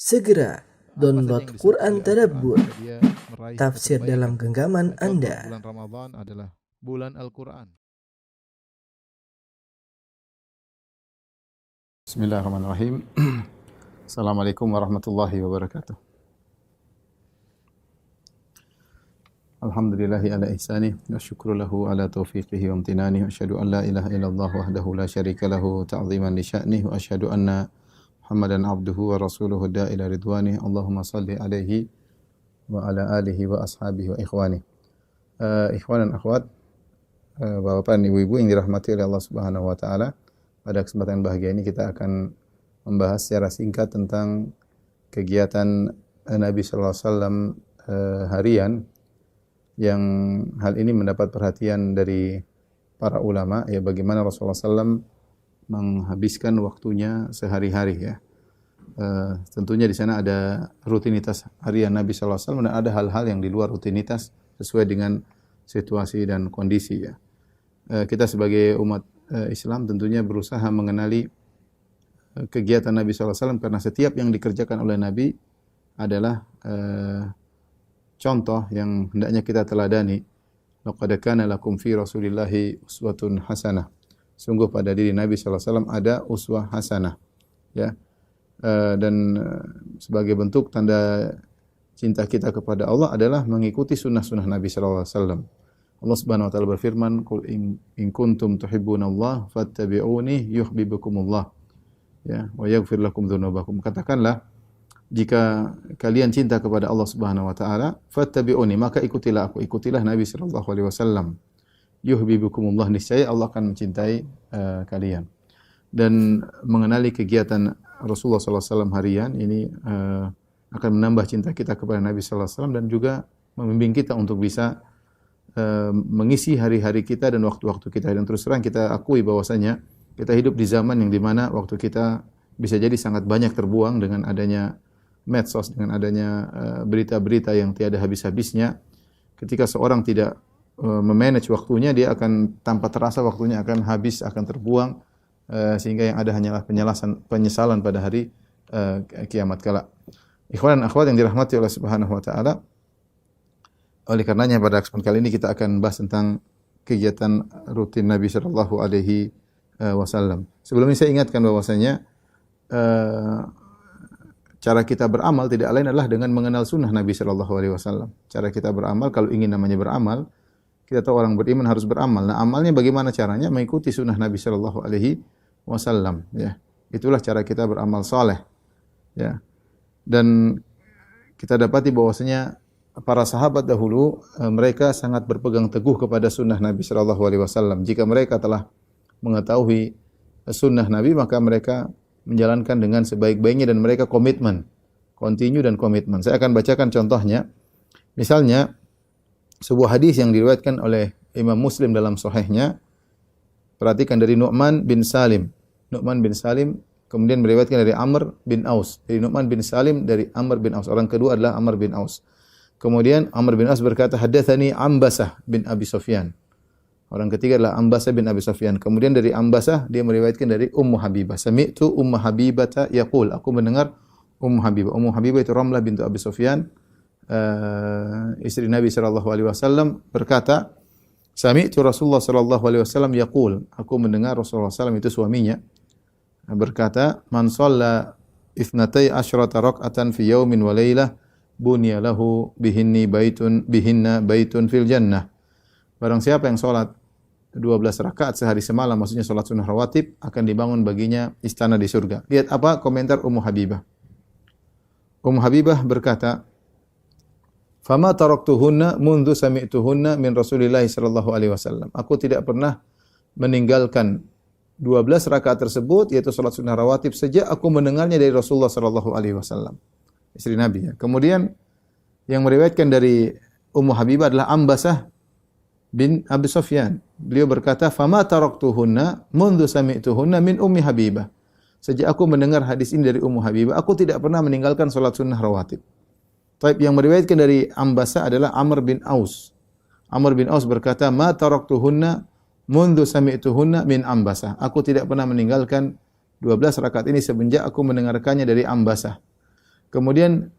Segera download yang Quran disebut oleh Tadabbur, Al-Quran, dia meraih tafsir kebaikan. dalam genggaman Contoh, Anda. bulan Ramadan adalah bulan Al-Quran. Bismillahirrahmanirrahim. Assalamualaikum warahmatullahi wabarakatuh. Alhamdulillahi ala ihsanih wa syukru lahu ala taufiqihi wa amtinani wa asyhadu an la ilaha illallah wahdahu la syarika lahu ta'ziman li sya'nih wa asyhadu anna Muhammadan abduhu wa rasuluhu da'ila ridwanih. Allahumma salli alaihi wa ala alihi wa ashabihi wa ikhwanih. Ikhwan dan akhwat, Bapak dan Ibu-ibu yang dirahmati oleh Allah Subhanahu wa taala. Pada kesempatan bahagia ini kita akan membahas secara singkat tentang kegiatan Nabi sallallahu alaihi wasallam harian, yang hal ini mendapat perhatian dari para ulama, ya, bagaimana Rasulullah SAW menghabiskan waktunya sehari-hari, ya. Tentunya di sana ada rutinitas harian Nabi sallallahu alaihi wasallam dan ada hal-hal yang di luar rutinitas sesuai dengan situasi dan kondisi, ya. Kita sebagai umat Islam tentunya berusaha mengenali kegiatan Nabi sallallahu alaihi wasallam, karena setiap yang dikerjakan oleh Nabi adalah contoh yang hendaknya kita teladani. Laqad kana lakum fi Rasulillahi uswatun hasanah. Sungguh pada diri Nabi sallallahu alaihi wasallam ada uswah hasanah, ya. Dan sebagai bentuk tanda cinta kita kepada Allah adalah mengikuti sunnah-sunnah Nabi sallallahu alaihi wasallam. Allah Subhanahu wa taala berfirman, "Qul in kuntum tuhibbunallaha fattabi'uni yuhibbukumullah." Ya, wa yaghfir lakum dzunubakum. Katakanlah, jika kalian cinta kepada Allah Subhanahu wa taala, fattabi'uni, maka ikutilah aku, ikutilah Nabi sallallahu alaihi wasallam. Yuhibbukumullah, niscaya Allah akan mencintai kalian. Dan mengenali kegiatan Rasulullah sallallahu alaihi wasallam harian ini akan menambah cinta kita kepada Nabi sallallahu alaihi wasallam dan juga membimbing kita untuk bisa mengisi hari-hari kita dan waktu-waktu kita. Dan terus terang kita akui bahwasanya kita hidup di zaman yang dimana waktu kita bisa jadi sangat banyak terbuang dengan adanya medsos, dengan adanya berita-berita yang tiada habis-habisnya. Ketika seorang tidak memanage waktunya, dia akan tanpa terasa waktunya akan habis, akan terbuang, sehingga yang ada hanyalah penyesalan pada hari kiamat kala. Ikhwan dan akhwat yang dirahmati oleh Subhanahu wa taala, oleh karenanya pada kesempatan kali ini kita akan bahas tentang kegiatan rutin Nabi sallallahu alaihi wasallam. Sebelumnya saya ingatkan bahwasanya cara kita beramal tidak lain adalah dengan mengenal sunnah Nabi sallallahu alaihi wasallam. Cara kita beramal, kalau ingin namanya beramal, kita tahu orang beriman harus beramal. Nah, amalnya bagaimana caranya? Mengikuti sunnah Nabi sallallahu alaihi wasallam, ya. Itulah cara kita beramal saleh, ya. Dan kita dapati bahwasanya para sahabat dahulu mereka sangat berpegang teguh kepada sunnah Nabi sallallahu alaihi wasallam. Jika mereka telah mengetahui sunnah Nabi, maka mereka menjalankan dengan sebaik-baiknya dan mereka komitmen, continue dan komitmen. Saya akan bacakan contohnya. Misalnya sebuah hadis yang diriwayatkan oleh Imam Muslim dalam sahihnya. Perhatikan, dari Nu'man bin Salim. Nu'man bin Salim kemudian meriwayatkan dari Amr bin Aus. Dari Nu'man bin Salim dari Amr bin Aus. Orang kedua adalah Amr bin Aus. Kemudian Amr bin Aus berkata, "Haddatsani Ambasah bin Abi Sufyan." Orang ketiga adalah Ambasah bin Abi Sufyan. Kemudian dari Ambasah dia meriwayatkan dari Ummu Habibah. Sami'tu Ummu Habibah yaqul, aku mendengar Ummu Habibah. Ummu Habibah itu Ramlah bintu Abi Sufyan, istri Nabi sallallahu alaihi wasallam, berkata, "Sami'tu Rasulullah sallallahu alaihi wasallam yaqul." Aku mendengar Rasulullah sallallahu alaihi wasallam, itu suaminya, berkata, "Man shalla itsnatai asyrata rak'atan fi yaumin wa lailah bunya lahu bihinna baitun fil jannah." Barang siapa yang salat 12 rakaat sehari semalam, maksudnya salat sunnah rawatib, akan dibangun baginya istana di surga. Lihat apa komentar Ummu Habibah. Ummu Habibah berkata, "Fama taraktuhunna mundu sami'tuhunna min Rasulillah sallallahu alaihi wasallam." Aku tidak pernah meninggalkan 12 rakaat tersebut, yaitu salat sunnah rawatib, sejak aku mendengarnya dari Rasulullah sallallahu alaihi wasallam, istri Nabi, ya. Kemudian yang meriwayatkan dari Ummu Habibah adalah Ambasah bin Abi Sufyan. Beliau berkata, "Fama taraktuhunna mundu sami'tuhunna min Ummi Habibah." Sejak aku mendengar hadis ini dari Ummu Habibah, aku tidak pernah meninggalkan salat sunnah rawatib. Taib, yang meriwayatkan dari Ambasah adalah Amr bin Aus. Amr bin Aus berkata, "Ma taraktuhunna mundu sami'tuhunna min Ambasah." Aku tidak pernah meninggalkan 12 rakaat ini semenjak aku mendengarkannya dari Ambasah. Kemudian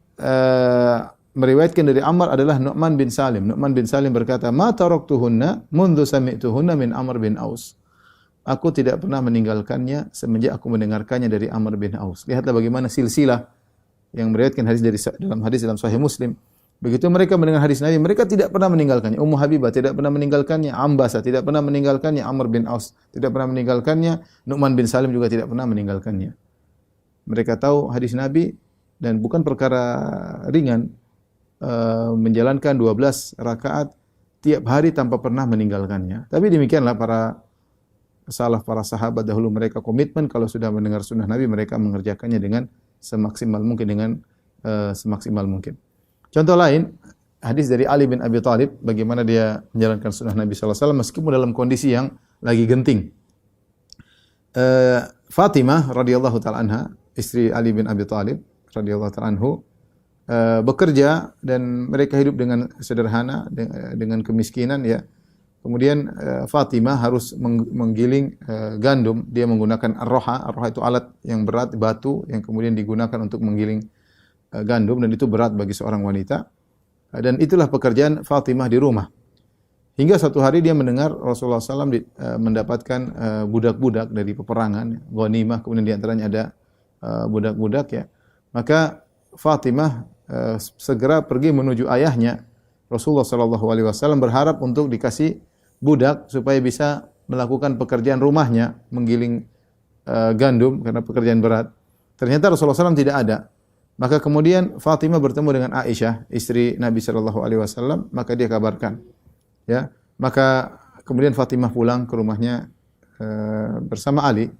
meriwayatkan dari Ammar adalah Nu'man bin Salim. Nu'man bin Salim berkata, "Ma taraktuhunna mundu sami'tuhunna min Amr bin Aus." Aku tidak pernah meninggalkannya semenjak aku mendengarkannya dari Amr bin Aus. Lihatlah bagaimana silsilah yang meriwayatkan hadis dalam Sahih Muslim. Begitu mereka mendengar hadis Nabi, mereka tidak pernah meninggalkannya. Ummu Habibah tidak pernah meninggalkannya, Ambasa tidak pernah meninggalkannya, Amr bin Aus tidak pernah meninggalkannya, Nu'man bin Salim juga tidak pernah meninggalkannya. Mereka tahu hadis Nabi dan bukan perkara ringan menjalankan 12 rakaat tiap hari tanpa pernah meninggalkannya. Tapi demikianlah para sahabat dahulu, mereka komitmen kalau sudah mendengar sunnah Nabi mereka mengerjakannya dengan semaksimal mungkin. Contoh lain, hadis dari Ali bin Abi Thalib, bagaimana dia menjalankan sunnah Nabi sallallahu alaihi wasallam meskipun dalam kondisi yang lagi genting. Fatimah radhiyallahu taala anha, istri Ali bin Abi Thalib radhiyallahu taala anhu, bekerja dan mereka hidup dengan sederhana, dengan kemiskinan ya. Kemudian Fatimah harus menggiling gandum, dia menggunakan ar-roha. Ar-roha itu alat yang berat, batu yang kemudian digunakan untuk menggiling gandum, dan itu berat bagi seorang wanita. Dan itulah pekerjaan Fatimah di rumah. Hingga satu hari dia mendengar Rasulullah SAW mendapatkan budak-budak dari peperangan, ghanimah, kemudian di antaranya ada budak-budak ya. Maka Fatimah segera pergi menuju ayahnya. Rasulullah SAW berharap untuk dikasih budak supaya bisa melakukan pekerjaan rumahnya, menggiling gandum karena pekerjaan berat. Ternyata Rasulullah SAW tidak ada. Maka kemudian Fatimah bertemu dengan Aisyah, istri Nabi SAW, maka dia kabarkan. Ya, maka kemudian Fatimah pulang ke rumahnya bersama Ali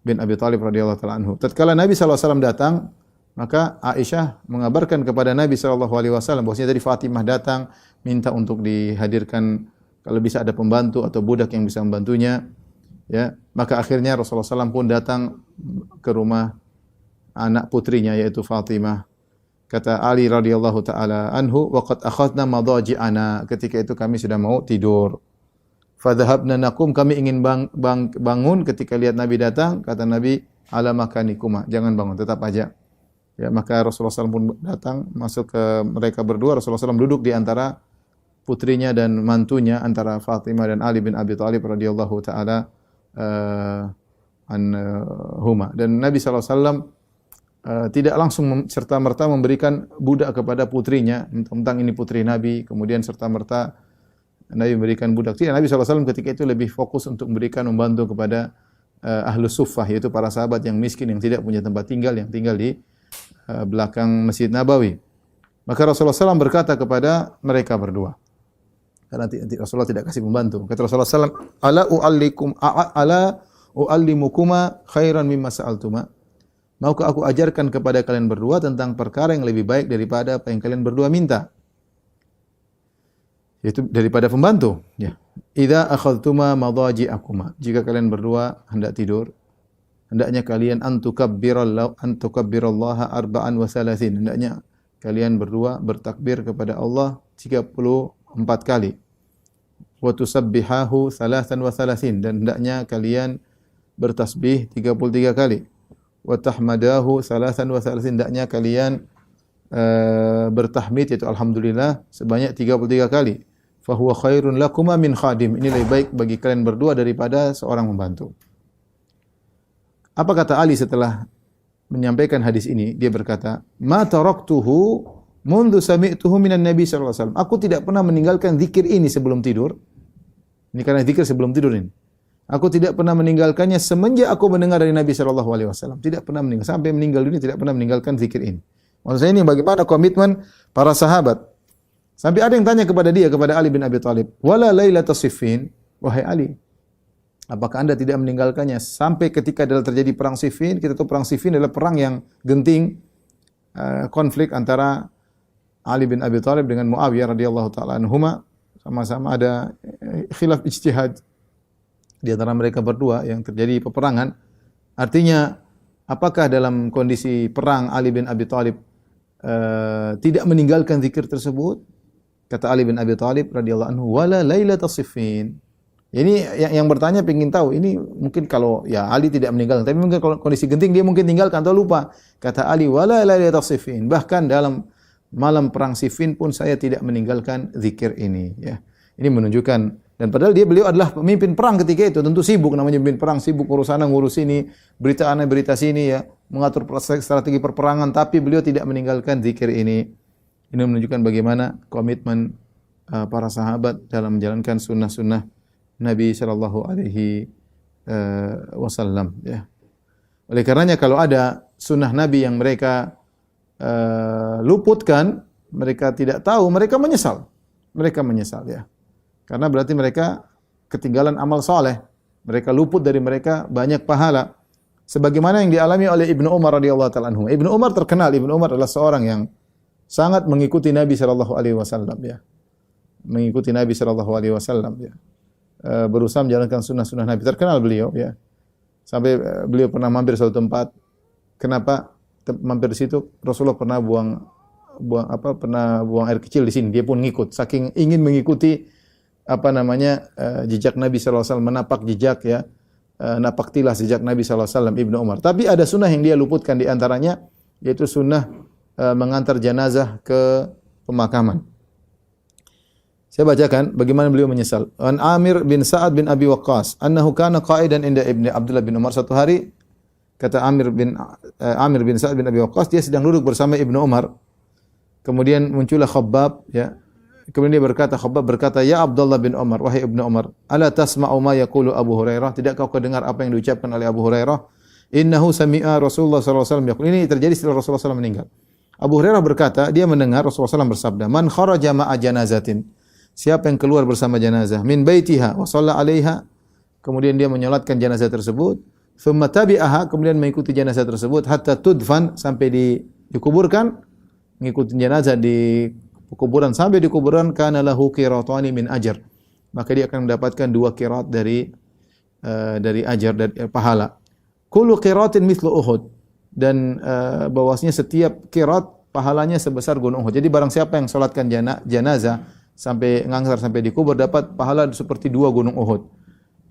bin Abi Thalib radhiyallahu taala anhu. Tatkala Nabi SAW datang, maka Aisyah mengabarkan kepada Nabi SAW bahwasanya tadi Fatimah datang minta untuk dihadirkan kalau bisa ada pembantu atau budak yang bisa membantunya. Ya, maka akhirnya Rasulullah SAW pun datang ke rumah anak putrinya yaitu Fatimah. Kata Ali radhiyallahu taala anhu, "Wa qad akhadna madaji'ana." Ketika itu kami sudah mau tidur. Fadhahabna naqum, kami ingin bangun ketika lihat Nabi datang, kata Nabi, "Ala makanikuma." Jangan bangun, tetap aja. Ya, maka Rasulullah SAW pun datang, masuk ke mereka berdua. Rasulullah SAW duduk di antara putrinya dan mantunya, antara Fatimah dan Ali bin Abi Thalib radhiyallahu taala anhuma. Dan Nabi SAW tidak langsung serta-merta memberikan budak kepada putrinya, tentang ini putri Nabi, kemudian serta-merta Nabi memberikan budak. Tidak, Nabi SAW ketika itu lebih fokus untuk membantu kepada ahlus suffah, yaitu para sahabat yang miskin, yang tidak punya tempat tinggal, yang tinggal di belakang Masjid Nabawi. Maka Rasulullah SAW berkata kepada mereka berdua, karena Rasulullah tidak kasih pembantu. Kata Rasulullah SAW, ala u'allimukuma khairan mimma sa'altuma. Maukah aku ajarkan kepada kalian berdua tentang perkara yang lebih baik daripada apa yang kalian berdua minta? Yaitu daripada pembantu. Ya. Idza akhadtuma madaji'akuma. Jika kalian berdua hendak tidur, hendaknya kalian antukabbirallaha arba'an wa salasin. Hendaknya kalian berdua bertakbir kepada Allah 34 kali. Wa tusabbihahu salasan wa salasin. Dan hendaknya kalian bertasbih 33 kali. Wa tahmadahu salasan wa salasin, hendaknya kalian bertahmid yaitu alhamdulillah sebanyak 33 kali. Fa huwa khairun lakuma min khadim. Ini lebih baik bagi kalian berdua daripada seorang membantu. Apa kata Ali setelah menyampaikan hadis ini? Dia berkata, "Ma taraktuhu mundu sami'tuhu minan Nabi sallallahu alaihi wasallam." Aku tidak pernah meninggalkan zikir ini sebelum tidur. Ini karena zikir sebelum tidur ini. Aku tidak pernah meninggalkannya semenjak aku mendengar dari Nabi sallallahu alaihi wasallam. Tidak pernah meninggal sampai meninggal dunia, tidak pernah meninggalkan zikir ini. Maksudnya ini bagaimana komitmen para sahabat. Sampai ada yang tanya kepada Ali bin Abi Thalib, "Wala lailatas siffin?" Wahai Ali, apakah Anda tidak meninggalkannya sampai ketika terjadi perang Siffin? Kita tahu perang Siffin adalah perang yang genting, konflik antara Ali bin Abi Thalib dengan Muawiyah radhiyallahu taala anhuma, sama-sama ada khilaf ijtihad di antara mereka berdua yang terjadi peperangan. Artinya, apakah dalam kondisi perang Ali bin Abi Thalib tidak meninggalkan zikir tersebut? Kata Ali bin Abi Thalib radhiyallahu anhu, "Wala lailatas siffin." Ini yang bertanya ingin tahu, ini mungkin kalau ya Ali tidak meninggalkan, tapi mungkin kalau kondisi genting dia mungkin tinggalkan atau lupa. Kata Ali, wala lailatul Siffin. Bahkan dalam malam perang Siffin pun saya tidak meninggalkan zikir ini, ya. Ini menunjukkan, dan padahal beliau adalah pemimpin perang ketika itu, tentu sibuk namanya pemimpin perang, sibuk urus sana ngurus ini, berita ana berita sini, ya, mengatur strategi perperangan, tapi beliau tidak meninggalkan zikir ini. Ini menunjukkan bagaimana komitmen para sahabat dalam menjalankan sunnah-sunnah Nabi sallallahu alaihi wasallam, ya. Oleh karenanya kalau ada sunnah Nabi yang mereka luputkan, mereka tidak tahu, mereka menyesal. Mereka menyesal, ya. Karena berarti mereka ketinggalan amal soleh. Mereka luput dari mereka banyak pahala. Sebagaimana yang dialami oleh Ibnu Umar radhiyallahu ta'ala anhu. Ibnu Umar terkenal, Ibnu Umar adalah seorang yang sangat mengikuti Nabi sallallahu alaihi wasallam, ya. Mengikuti Nabi sallallahu alaihi wasallam, ya. Berusaha menjalankan sunnah-sunnah Nabi. Terkenal beliau, ya. Sampai beliau pernah mampir suatu tempat. Kenapa mampir di situ? Rasulullah pernah buang air kecil di sini. Dia pun ngikut. Saking ingin mengikuti jejak Nabi sallallahu alaihi wasallam, menapak jejak, ya. Napak tilas jejak Nabi sallallahu alaihi wasallam Ibnu Umar. Tapi ada sunnah yang dia luputkan di antaranya, yaitu sunnah mengantar jenazah ke pemakaman. Saya bacakan bagaimana beliau menyesal. An Amir bin Sa'ad bin Abi Waqqas, annahu kana qa'idan inda Ibnu Abdullah bin Umar. Satu hari kata Amir bin Sa'ad bin Abi Waqqas, dia sedang duduk bersama Ibnu Umar. Kemudian muncullah Khabbab, ya. Kemudian Khabbab berkata, "Ya Abdullah bin Umar, wahai Ibnu Umar, ala tasma'u ma yaqulu Abu Hurairah? Tidakkah kau dengar apa yang diucapkan oleh Abu Hurairah? Innahu sami'a Rasulullah sallallahu alaihi wasallam yaqul." Ini terjadi setelah Rasulullah SAW meninggal. Abu Hurairah berkata, dia mendengar Rasulullah SAW bersabda, "Man kharaja ma'a janazatin." Siapa yang keluar bersama jenazah, min baitiha wa shalla 'alaiha, kemudian dia menyolatkan jenazah tersebut, thumma tabi'aha, kemudian mengikuti jenazah tersebut hatta tudfan, sampai dikuburkan, mengikuti jenazah di kuburan sampai di kuburan, kana lahu qiratani min ajr, maka dia akan mendapatkan 2 qirat dari ajar, dari pahala. Kullu qiratin mithlu Uhud, dan bahwasanya setiap qirat pahalanya sebesar gunung Uhud. Jadi barang siapa yang salatkan jenazah sampai ngantar sampai dikubur, dapat pahala seperti 2 gunung Uhud,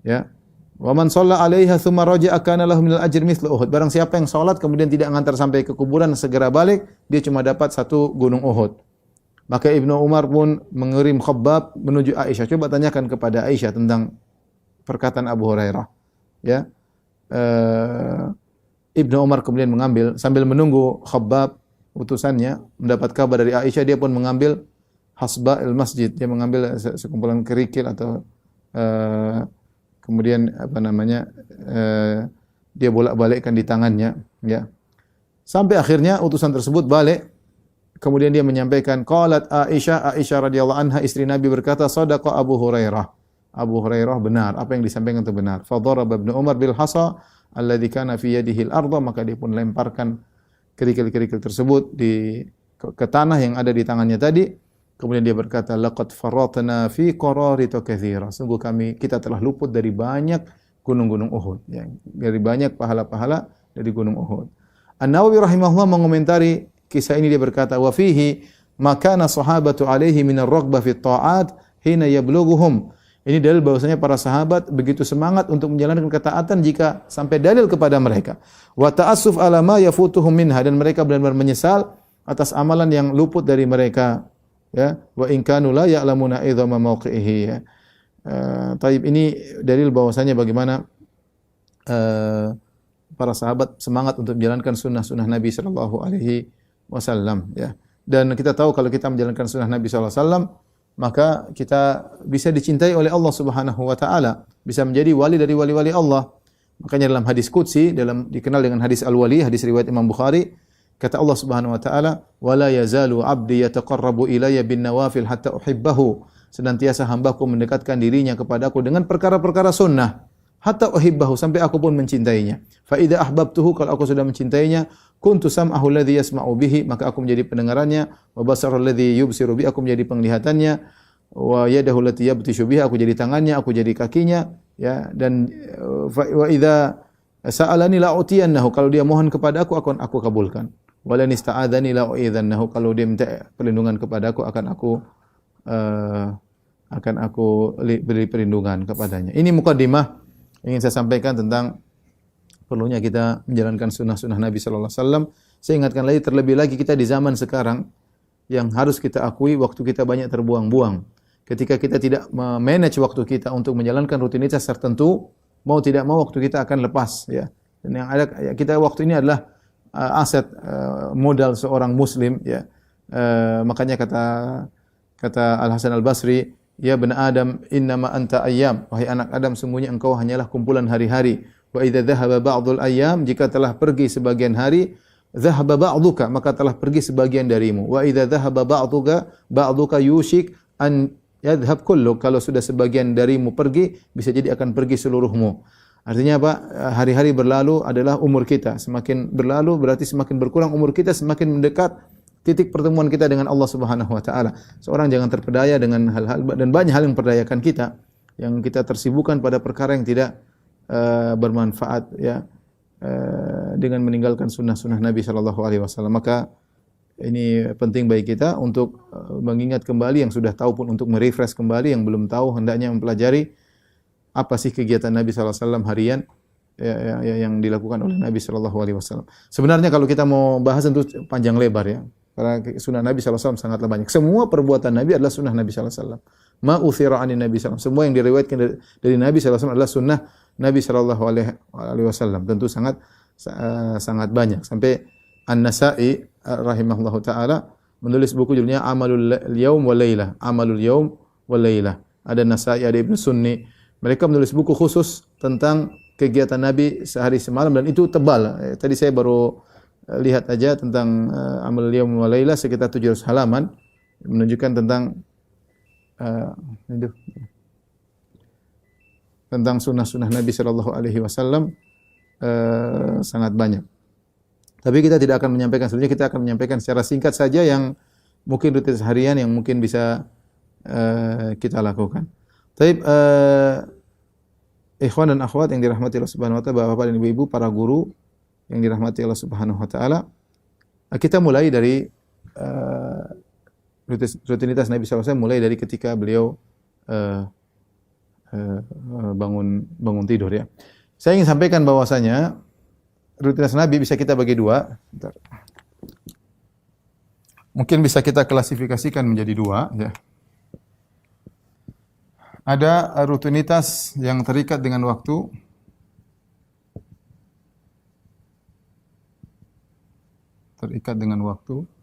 ya. Wa man shalla 'alaiha tsumma raja'a kana lahu minal ajri mithlu Uhud. Barang siapa yang salat kemudian tidak ngantar sampai ke kuburan, segera balik, dia cuma dapat 1 gunung Uhud. Maka Ibnu Umar pun mengirim Khabbab menuju Aisyah. Coba tanyakan kepada Aisyah tentang perkataan Abu Hurairah, ya. Ibnu Umar kemudian mengambil, sambil menunggu Khabbab utusannya mendapat kabar dari Aisyah, dia pun mengambil hasba'il masjid, dia mengambil sekumpulan kerikil atau kemudian dia bolak-balikkan di tangannya, ya. Sampai akhirnya utusan tersebut balik. Kemudian dia menyampaikan, qalat Aisyah radhiyallahu anha, istri Nabi berkata, sadaqa Abu Hurairah. Abu Hurairah benar, apa yang disampaikan itu benar. Fa daraba Ibnu Umar bil hasa alladhi kana fi yadihi al-ardh, maka dia pun lemparkan kerikil-kerikil tersebut ke tanah yang ada di tangannya tadi. Kemudian dia berkata, laqad faratna fi qararita katsira. Sungguh kita telah luput dari banyak gunung-gunung Uhud, ya, dari banyak pahala-pahala dari gunung Uhud. An-Nawawi rahimahullah mengomentari kisah ini, dia berkata, wa fihi ma kana sahabatu alaihi min ar-raghbah fi at-ta'at hina yablughuhum. Ini dalil bahwasanya para sahabat begitu semangat untuk menjalankan ketaatan jika sampai dalil kepada mereka. Wa ta'assuf ala ma yafutuhum minha, dan mereka benar-benar menyesal atas amalan yang luput dari mereka, ya. Wa in kanu la ya'lamuna idhama mawqi'ihi, ya. Taib, ini dalil bahwasanya bagaimana para sahabat semangat untuk menjalankan sunnah-sunnah Nabi sallallahu alaihi wasallam, ya. Dan kita tahu kalau kita menjalankan sunnah Nabi sallallahu alaihi wasallam, maka kita bisa dicintai oleh Allah Subhanahu wa taala, bisa menjadi wali dari wali-wali Allah. Makanya dalam hadis qudsi, dikenal dengan hadis al-wali, hadis riwayat Imam Bukhari, kata Allah Subhanahu wa taala, "Wala yazalu 'abdi yataqarrabu ilayya bin nawafil hatta uhibbahu." Senantiasa hambaku mendekatkan dirinya kepadaku dengan perkara-perkara sunnah, hatta uhibbahu, sampai aku pun mencintainya. Fa idza ahbabtuhu, kalau aku sudah mencintainya, kuntu sam'ahu alladhi yasma'u bihi, maka aku menjadi pendengarannya, wa basarahu alladhi yubsiru bihi, aku menjadi penglihatannya, wa yadahu allati yabtishu biha, aku jadi tangannya, aku jadi kakinya, ya. Dan wa idza sa'alani la'utiyannahu, kalau dia mohon kepada aku akan aku kabulkan. Wa lan ista'adzani la'u'idzannahu, kalau dia minta perlindungan kepada aku akan akan aku beri perlindungan kepadanya. Ini mukadimah ingin saya sampaikan tentang perlunya kita menjalankan sunnah-sunnah Nabi sallallahu alaihi wasallam. Saya ingatkan lagi, terlebih lagi kita di zaman sekarang yang harus kita akui waktu kita banyak terbuang-buang. Ketika kita tidak memanage waktu kita untuk menjalankan rutinitas tertentu, mau tidak mau waktu kita akan lepas, ya. Dan yang ada kita waktu ini adalah aset modal seorang muslim, ya. Makanya kata Al Hasan Al Basri, ya bani Adam, innama anta ayyam, wahai anak Adam, sungguhnya engkau hanyalah kumpulan hari-hari. Wa idza dhahaba ba'dul ayyam, jika telah pergi sebagian hari, dhahaba ba'duka, maka telah pergi sebagian darimu. Wa idza dhahaba ba'duka yushik an yadhhab kulluk, kalau sudah sebagian darimu pergi, bisa jadi akan pergi seluruhmu. Artinya apa? Hari-hari berlalu adalah umur kita. Semakin berlalu berarti semakin berkurang umur kita, semakin mendekat titik pertemuan kita dengan Allah Subhanahu wa taala. Seorang jangan terpedaya dengan hal-hal, dan banyak hal yang memperdayakan kita, yang kita tersibukkan pada perkara yang tidak bermanfaat, ya, dengan meninggalkan sunnah-sunnah Nabi sallallahu alaihi wasallam. Maka ini penting bagi kita untuk mengingat kembali, yang sudah tahu pun untuk merefresh kembali, yang belum tahu hendaknya mempelajari apa sih kegiatan Nabi sallallahu alaihi wasallam harian, yang dilakukan oleh Nabi sallallahu alaihi wasallam. Sebenarnya kalau kita mau bahas tentu panjang lebar, ya. Karena sunnah Nabi sallallahu alaihi wasallam sangatlah banyak. Semua perbuatan Nabi adalah sunnah Nabi sallallahu alaihi wasallam. Ma uthira anin Nabi sallallahu alaihi wasallam. Semua yang diriwayatkan dari Nabi sallallahu alaihi wasallam adalah sunnah Nabi sallallahu alaihi wasallam. Tentu sangat banyak. Sampai An-Nasa'i rahimahullahu taala menulis buku judulnya Amalul Yaum wal Lailah. Amalul Yaum wal Lailah. Ada Nasa'i, ada Ibnu Sunni. Mereka menulis buku khusus tentang kegiatan Nabi sehari semalam, dan itu tebal. Tadi saya baru lihat aja tentang Amal Yaum wa Lailah sekitar 700 halaman, menunjukkan tentang sunnah-sunnah Nabi sallallahu alaihi wasallam sangat banyak. Tapi kita tidak akan menyampaikan sebenarnya, kita akan menyampaikan secara singkat saja yang mungkin rutinitas harian yang mungkin bisa kita lakukan. Taib, ikhwan dan akhwat yang dirahmati Allah Subhanahu wa taala, Bapak dan Ibu, para guru yang dirahmati Allah Subhanahu wa taala, kita mulai dari rutinitas Nabi sallallahu alaihi wasallam, mulai dari ketika beliau bangun tidur, ya. Saya ingin sampaikan bahwasanya rutinitas Nabi bisa kita bagi dua. Mungkin bisa kita klasifikasikan menjadi dua, ya. Ada rutinitas yang terikat dengan waktu,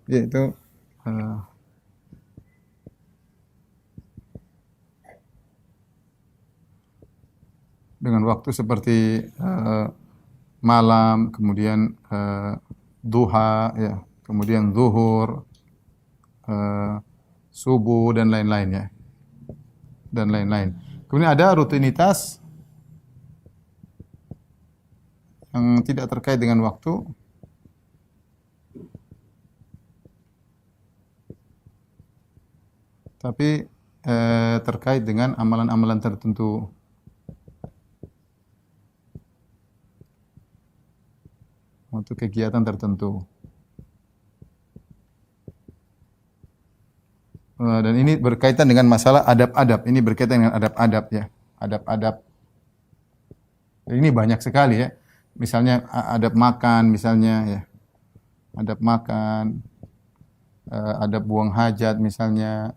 yaitu dengan waktu seperti malam, kemudian duha, ya, kemudian zuhur, subuh, dan lain-lain, ya. Dan lain-lain. Kemudian ada rutinitas yang tidak terkait dengan waktu, tapi terkait dengan amalan-amalan tertentu. Untuk kegiatan tertentu. Dan ini berkaitan dengan masalah adab-adab. Ini berkaitan dengan adab-adab, ya. Adab-adab. Ini banyak sekali, ya. Misalnya adab makan, misalnya, ya. Adab makan, adab buang hajat, misalnya,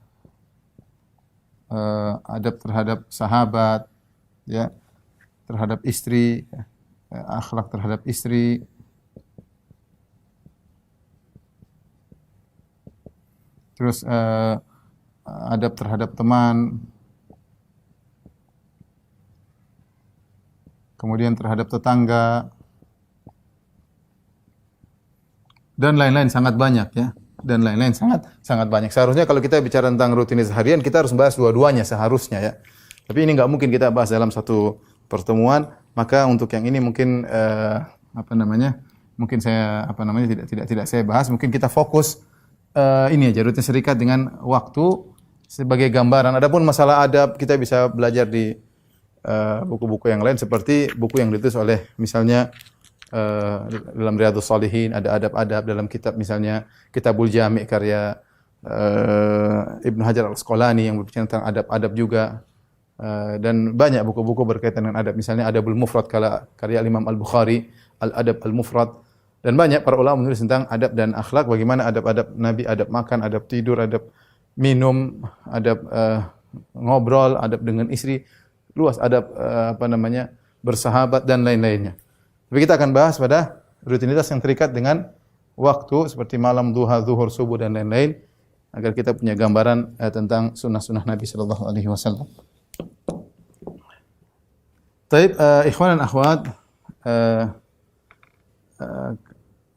adab terhadap sahabat, ya, terhadap istri, ya. Akhlak terhadap istri. Terus adab terhadap teman, kemudian terhadap tetangga, dan lain-lain, sangat banyak, ya. Dan lain-lain sangat banyak. Seharusnya kalau kita bicara tentang rutinitas harian, kita harus bahas dua-duanya seharusnya, ya. Tapi ini nggak mungkin kita bahas dalam satu pertemuan. Maka untuk yang ini mungkin mungkin saya tidak saya bahas. Mungkin kita fokus ini aja, rutinitas terikat dengan waktu sebagai gambaran. Adapun masalah adab, kita bisa belajar di buku-buku yang lain, seperti buku yang ditulis oleh, misalnya dalam Riyadhus Shalihin ada adab-adab, dalam kitab misalnya Kitabul Jami' karya Ibnu Hajar Al-Asqalani yang berbicara tentang adab-adab juga. Dan banyak buku-buku berkaitan dengan adab. Misalnya Adabul Mufrad karya Imam Al-Bukhari, Al-Adab Al-Mufrad. Dan banyak para ulama menulis tentang adab dan akhlak, bagaimana adab-adab Nabi, adab makan, adab tidur, adab minum, adab ngobrol, adab dengan istri, luas adab bersahabat dan lain-lainnya. Tapi kita akan bahas pada rutinitas yang terikat dengan waktu seperti malam, duha, zuhur, subuh dan lain-lain agar kita punya gambaran tentang sunnah-sunnah Nabi sallallahu alaihi wasallam. Baik, ikhwan dan akhwat,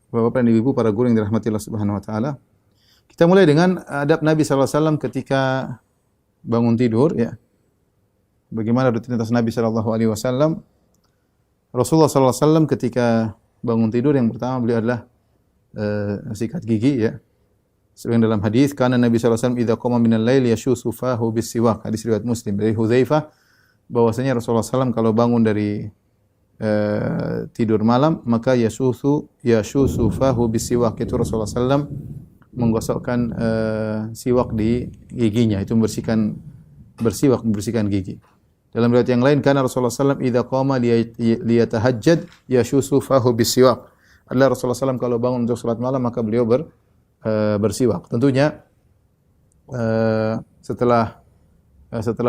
Bapak dan Ibu para guru yang dirahmati Allah Subhanahu wa taala. Kita mulai dengan adab Nabi sallallahu alaihi wasallam ketika bangun tidur ya. Bagaimana rutinitas Nabi sallallahu alaihi wasallam? Rasulullah sallallahu alaihi wasallam ketika bangun tidur yang pertama beliau adalah sikat gigi ya. Sebagian dalam hadis karena Nabi sallallahu alaihi wasallam idza qama minal lail yashusu fahu bis-siwak. Hadis riwayat Muslim dari Hudzaifah bahwasanya Rasulullah SAW kalau bangun dari tidur malam maka yashusu fahu bis-siwak, itu Rasulullah SAW menggosokkan siwak di giginya, itu membersihkan gigi. Dalam riwayat yang lain karena Rasulullah SAW idza qama liyatahajjad yashusu fahu bis-siwak. Adalah Rasulullah SAW kalau bangun untuk salat malam maka beliau bersiwak. Tentunya setelah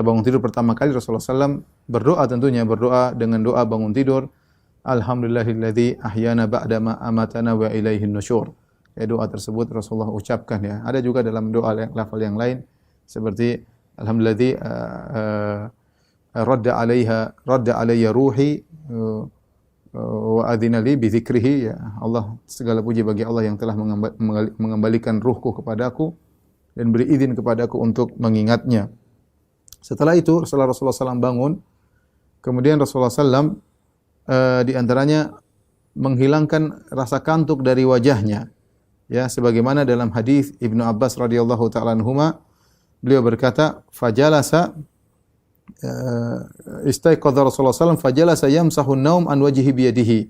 bangun tidur pertama kali Rasulullah SAW berdoa, tentunya berdoa dengan doa bangun tidur, Alhamdulillahilladzi ahyana ba'da ma amatana wa ilaihin nusyur. Doa tersebut Rasulullah ucapkan ya. Ada juga dalam doa lafal yang lain seperti Alhamdulilladzi radda alayya ruhi wa adzina li bi dzikrihi ya. Allah, segala puji bagi Allah yang telah mengembalikan ruhku kepadaku dan beri izin kepadaku untuk mengingatnya. Setelah itu Rasulullah SAW bangun, kemudian Rasulullah SAW di antaranya menghilangkan rasa kantuk dari wajahnya. Ya, sebagaimana dalam hadis Ibnu Abbas radhiyallahu taala anhuma, beliau berkata, "Fajalasa istaiqadha Rasulullah SAW fajalasa yamsahu an-naum an wajhihi bi yadihi."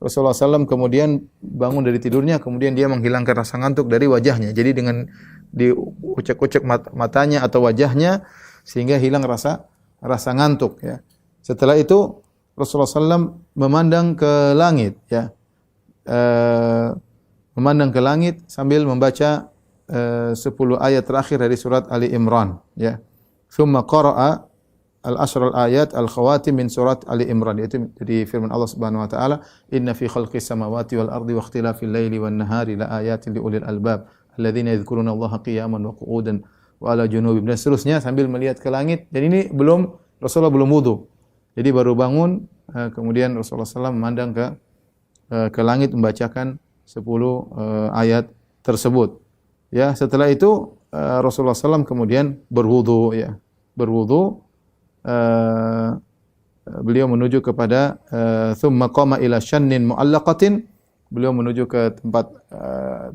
Rasulullah SAW kemudian bangun dari tidurnya, kemudian dia menghilangkan rasa ngantuk dari wajahnya. Jadi dengan diucek-ucek matanya atau wajahnya sehingga hilang rasa ngantuk ya. Setelah itu Rasulullah SAW memandang ke langit ya. Memandang ke langit sambil membaca 10 ayat terakhir dari surat Ali Imran ya. Tsumma qara'a al-ashr al-ayat al-khawatim min surat Ali Imran, yaitu dari firman Allah Subhanahu wa taala, "Inna fi khalqis samawati wal ardi wa ikhtilafil laili wan nahari la ayatin li ulil albab alladzina yadhkuruna Allaha qiyaman wa qu'udan wa ala junubihim," dan seterusnya sambil melihat ke langit. Dan ini Rasulullah belum wudu. Jadi baru bangun, kemudian Rasulullah SAW memandang ke langit membacakan 10 ayat tersebut. Ya, setelah itu Rasulullah SAW kemudian berwudu ya. Berwudu, beliau menuju kepada thumma qama ila shannin mu'allaqatin. Beliau menuju ke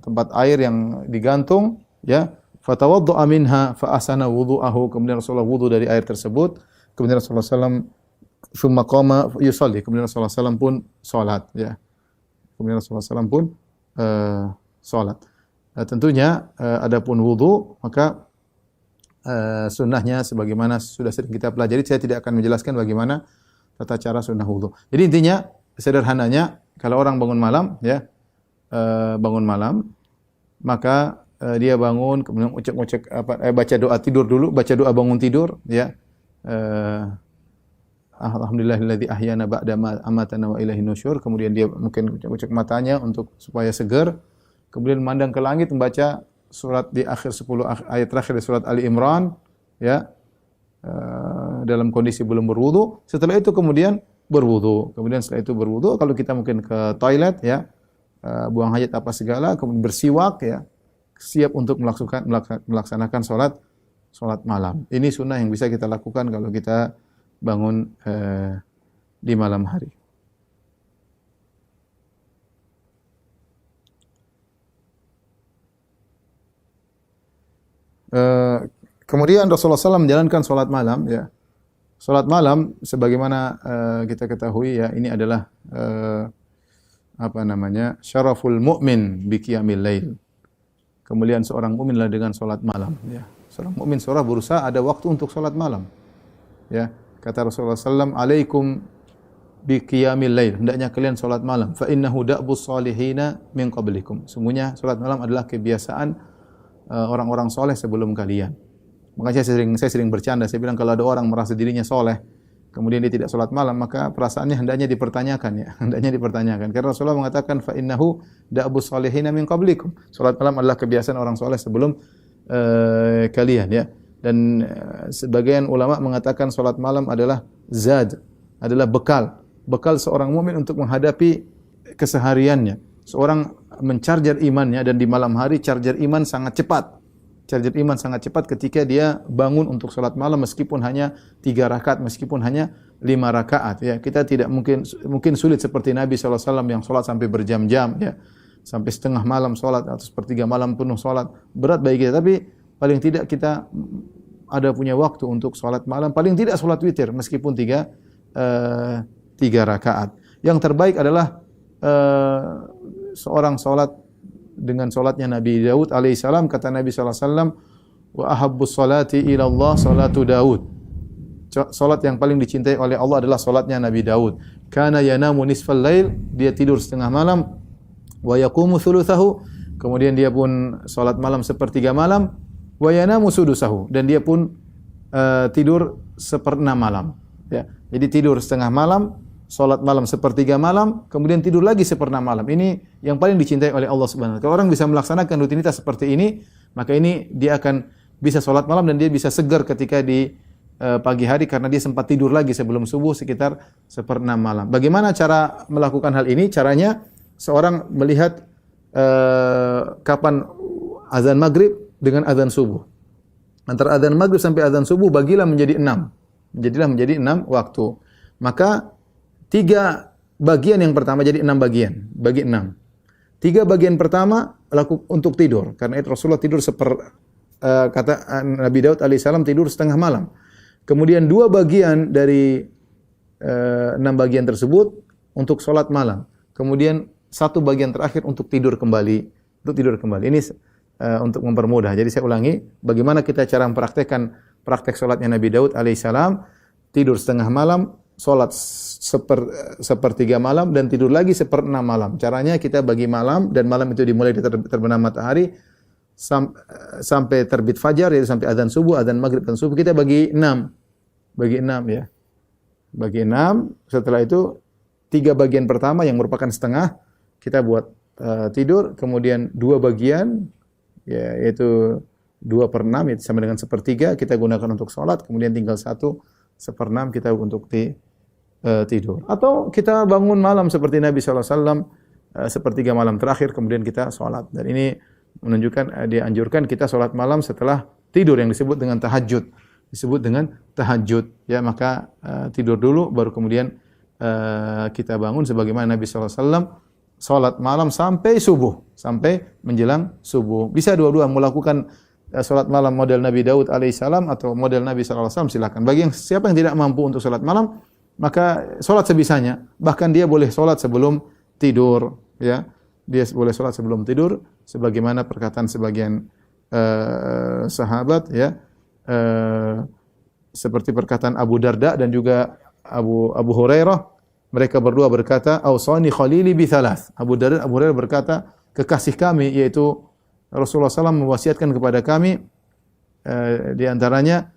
tempat air yang digantung ya. Fatawadda'a minha fa ahsana wudu'ahu. Kemudian Rasulullah wudu dari air tersebut. Kemudian Rasulullah SAW thumma qama yusalli. Kemudian Rasulullah SAW pun salat ya. Kemudian Rasulullah SAW pun salat. Tentunya adapun wudu maka sunnahnya sebagaimana sudah sering kita pelajari, saya tidak akan menjelaskan bagaimana tata cara sunnah wudu. Jadi intinya sederhananya kalau orang bangun malam ya, maka dia bangun kemudian baca doa tidur dulu, baca doa bangun tidur ya. Alhamdulillahilladzi ahyana ba'da ma amatana wa ilaihin nusyur. Kemudian dia mungkin ucap matanya untuk supaya segar. Kemudian memandang ke langit membaca surat di akhir 10 ayat terakhir di surat Ali Imran ya. Dalam kondisi belum berwudu. Setelah itu kemudian berwudu. Kemudian setelah itu berwudu, kalau kita mungkin ke toilet ya, buang hajat apa segala, kemudian bersiwak ya. Siap untuk melaksanakan salat malam. Ini sunnah yang bisa kita lakukan kalau kita bangun di malam hari. Kemudian Rasulullah SAW menjalankan salat malam ya. Salat malam sebagaimana kita ketahui ya, ini adalah syaraful mu'min bi qiyamil lail. kemuliaan seorang mukmin adalah dengan salat malam, ya. Seorang mukmin seorang berusaha ada waktu untuk salat malam. Ya, kata Rasulullah sallallahu alaikum bi qiyamil lail, hendaknya kalian salat malam. Fa innahu da'bus salihina min qablikum. Sungguhnya salat malam adalah kebiasaan orang-orang soleh sebelum kalian. Makanya saya sering bercanda, saya bilang kalau ada orang merasa dirinya soleh, kemudian dia tidak salat malam, maka perasaannya hendaknya dipertanyakan, ya. Hendaknya dipertanyakan. Karena Rasulullah mengatakan fa innahu da'bus salihina min qablikum. Salat malam adalah kebiasaan orang soleh sebelum kalian, ya. Dan sebagian ulama mengatakan salat malam adalah zad, adalah bekal seorang mukmin untuk menghadapi kesehariannya. Seorang mencarger imannya, dan di malam hari charger iman sangat cepat. Charger iman sangat cepat ketika dia bangun untuk salat malam meskipun hanya 3 rakaat, meskipun hanya 5 rakaat, ya. Kita tidak mungkin sulit seperti Nabi SAW yang salat sampai berjam-jam, ya. Sampai setengah malam salat atau sepertiga malam penuh salat. Berat bagi kita, tapi paling tidak kita ada punya waktu untuk salat malam, paling tidak salat witir meskipun 3 rakaat. Yang terbaik adalah seorang salat dengan salatnya Nabi Daud alaihissalam. Kata Nabi sallallahu alaihi wasallam, wa ahabbus salati ila Allah salatu Daud. Salat yang paling dicintai oleh Allah adalah salatnya Nabi Daud. Kana yanamu nisfal lail, dia tidur setengah malam, wa yaqumu thulutsahu, kemudian dia pun salat malam sepertiga malam, wa yanamu sudusahu, dan dia pun tidur seperenam malam, ya. Jadi tidur setengah malam, salat malam sepertiga malam, kemudian tidur lagi seperenam malam. Ini yang paling dicintai oleh Allah Subhanahu wa taala. Kalau orang bisa melaksanakan rutinitas seperti ini, maka ini dia akan bisa salat malam dan dia bisa segar ketika di pagi hari karena dia sempat tidur lagi sebelum subuh sekitar seperenam malam. Bagaimana cara melakukan hal ini? Caranya seorang melihat kapan azan maghrib dengan azan subuh. Antara azan maghrib sampai azan subuh bagilah menjadi 6. Jadilah menjadi 6 waktu. Maka 3 bagian yang pertama jadi 6 bagian, bagi 6. 3 bagian pertama untuk tidur. Karena itu Rasulullah tidur kata Nabi Daud alaihissalam tidur setengah malam. Kemudian 2 bagian dari 6 bagian tersebut untuk salat malam. Kemudian 1 bagian terakhir untuk tidur kembali. Untuk tidur kembali. Ini untuk mempermudah. Jadi saya ulangi, bagaimana kita cara mempraktekkan praktek salatnya Nabi Daud alaihissalam, tidur setengah malam, salat sepertiga malam, dan tidur lagi seperenam malam. Caranya kita bagi malam, dan malam itu dimulai dari terbenam matahari sampai terbit fajar, yaitu sampai azan subuh, azan maghrib dan subuh, kita bagi 6. Bagi 6, ya. Bagi 6, setelah itu 3 bagian pertama yang merupakan setengah kita buat tidur, kemudian 2 bagian, ya, yaitu 2/6, yaitu sama dengan sepertiga kita gunakan untuk salat, kemudian tinggal 1/6 kita untuk tidur. Atau kita bangun malam seperti Nabi sallallahu alaihi wasallam, sepertiga malam terakhir kemudian kita salat. Dan ini menunjukkan dianjurkan kita salat malam setelah tidur yang disebut dengan tahajud. Disebut dengan tahajud, ya. Maka tidur dulu baru kemudian kita bangun sebagaimana Nabi sallallahu alaihi wasallam salat malam sampai subuh, sampai menjelang subuh. Bisa dua-dua melakukan salat malam model Nabi Daud alaihissalam atau model Nabi sallallahu alaihi wasallam, silakan. Bagi siapa yang tidak mampu untuk salat malam, maka salat sebisanya. Bahkan dia boleh salat sebelum tidur, ya. Dia boleh salat sebelum tidur sebagaimana perkataan sebagian sahabat, ya. Seperti perkataan Abu Darda dan juga Abu Hurairah. Mereka berdua berkata, "Ausani khalili bi thalath." Abu Darda, Abu Hurairah berkata, kekasih kami yaitu Rasulullah SAW mewasiatkan kepada kami di antaranya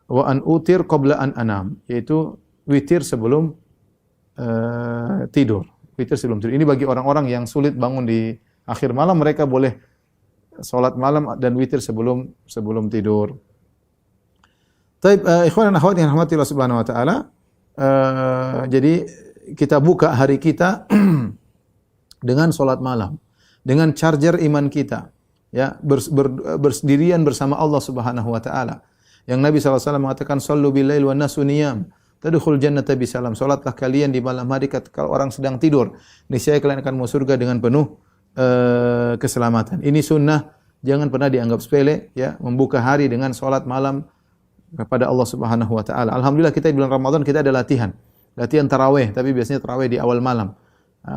wa an utir qabla an anam, yaitu witir sebelum tidur. Witir sebelum tidur. Ini bagi orang-orang yang sulit bangun di akhir malam, mereka boleh salat malam dan witir sebelum tidur. Taib, ikhwan dan akhwat yang rahmati Allah Subhanahu wa taala, jadi kita buka hari kita dengan salat malam, dengan charger iman kita, ya, bersendirian bersama Allah Subhanahu wa taala. Yang Nabi SAW mengatakan sallu bil lail wan nasu niyam tadkhul jannata bisalam. Salatlah kalian di malam hari kalau orang sedang tidur, niscaya kalian akan masuk surga dengan penuh keselamatan. Ini sunnah, jangan pernah dianggap sepele, ya, membuka hari dengan salat malam kepada Allah Subhanahu wa taala. Alhamdulillah kita di bulan Ramadan kita ada latihan tarawih, tapi biasanya tarawih di awal malam.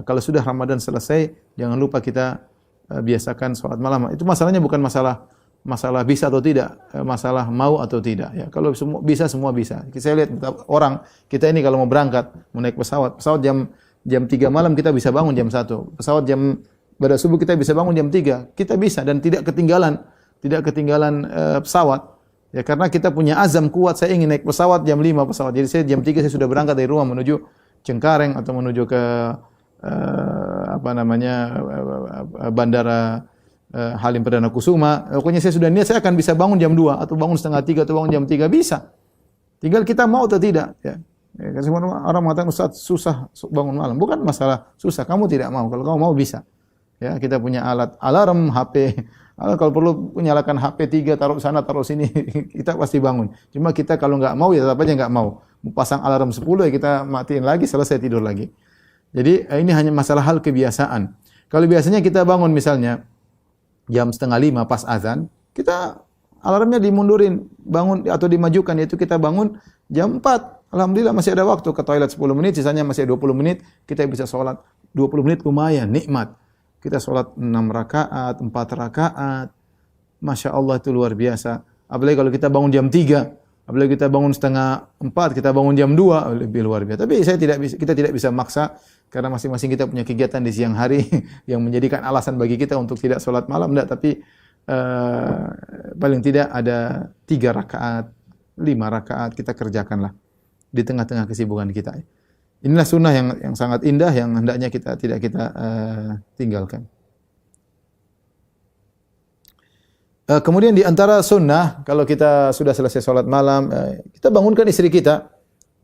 Kalau sudah Ramadan selesai, jangan lupa kita biasakan salat malam. Itu masalahnya bukan masalah bisa atau tidak, masalah mau atau tidak ya. Kalau semua bisa, semua bisa. Saya lihat orang kita ini kalau mau berangkat, mau naik pesawat jam 3 malam kita bisa bangun jam 1. Pesawat jam pada subuh kita bisa bangun jam 3. Kita bisa dan tidak ketinggalan pesawat. Ya karena kita punya azam kuat, saya ingin naik pesawat jam 5 pesawat. Jadi saya jam 3 saya sudah berangkat dari rumah menuju Cengkareng atau menuju ke bandara Halim Perdana Kusuma. Pokoknya saya sudah niat saya akan bisa bangun jam 2 atau bangun setengah 3 atau bangun jam 3 bisa. Tinggal kita mau atau tidak ya. Ya, semua orang mengatakan Ustaz susah bangun malam. Bukan masalah susah, kamu tidak mau. Kalau kamu mau bisa. Ya, kita punya alat alarm HP. Kalau perlu nyalakan HP 3 taruh sana taruh sini kita pasti bangun. Cuma kita kalau enggak mau ya tetap aja enggak mau. Mau pasang alarm 10 ya kita matiin lagi selesai tidur lagi. Jadi ini hanya masalah hal kebiasaan. Kalau biasanya kita bangun misalnya jam setengah 5 pas azan, kita alarmnya dimundurin, bangun atau dimajukan yaitu kita bangun jam 4. Alhamdulillah masih ada waktu ke toilet 10 menit, sisanya masih 20 menit, kita bisa sholat 20 menit lumayan, nikmat. Kita sholat 6 rakaat, 4 rakaat. Masya Allah itu luar biasa. Apalagi kalau kita bangun jam 3, apalagi kita bangun setengah 4, kita bangun jam 2, lebih luar biasa. Tapi kita tidak bisa maksa, karena masing-masing kita punya kegiatan di siang hari yang menjadikan alasan bagi kita untuk tidak sholat malam. Enggak, tapi paling tidak ada 3 rakaat, 5 rakaat kita kerjakanlah di tengah-tengah kesibukan kita. Inilah sunnah yang sangat indah yang hendaknya kita tidak kita tinggalkan. Kemudian di antara sunnah kalau kita sudah selesai sholat malam, kita bangunkan istri kita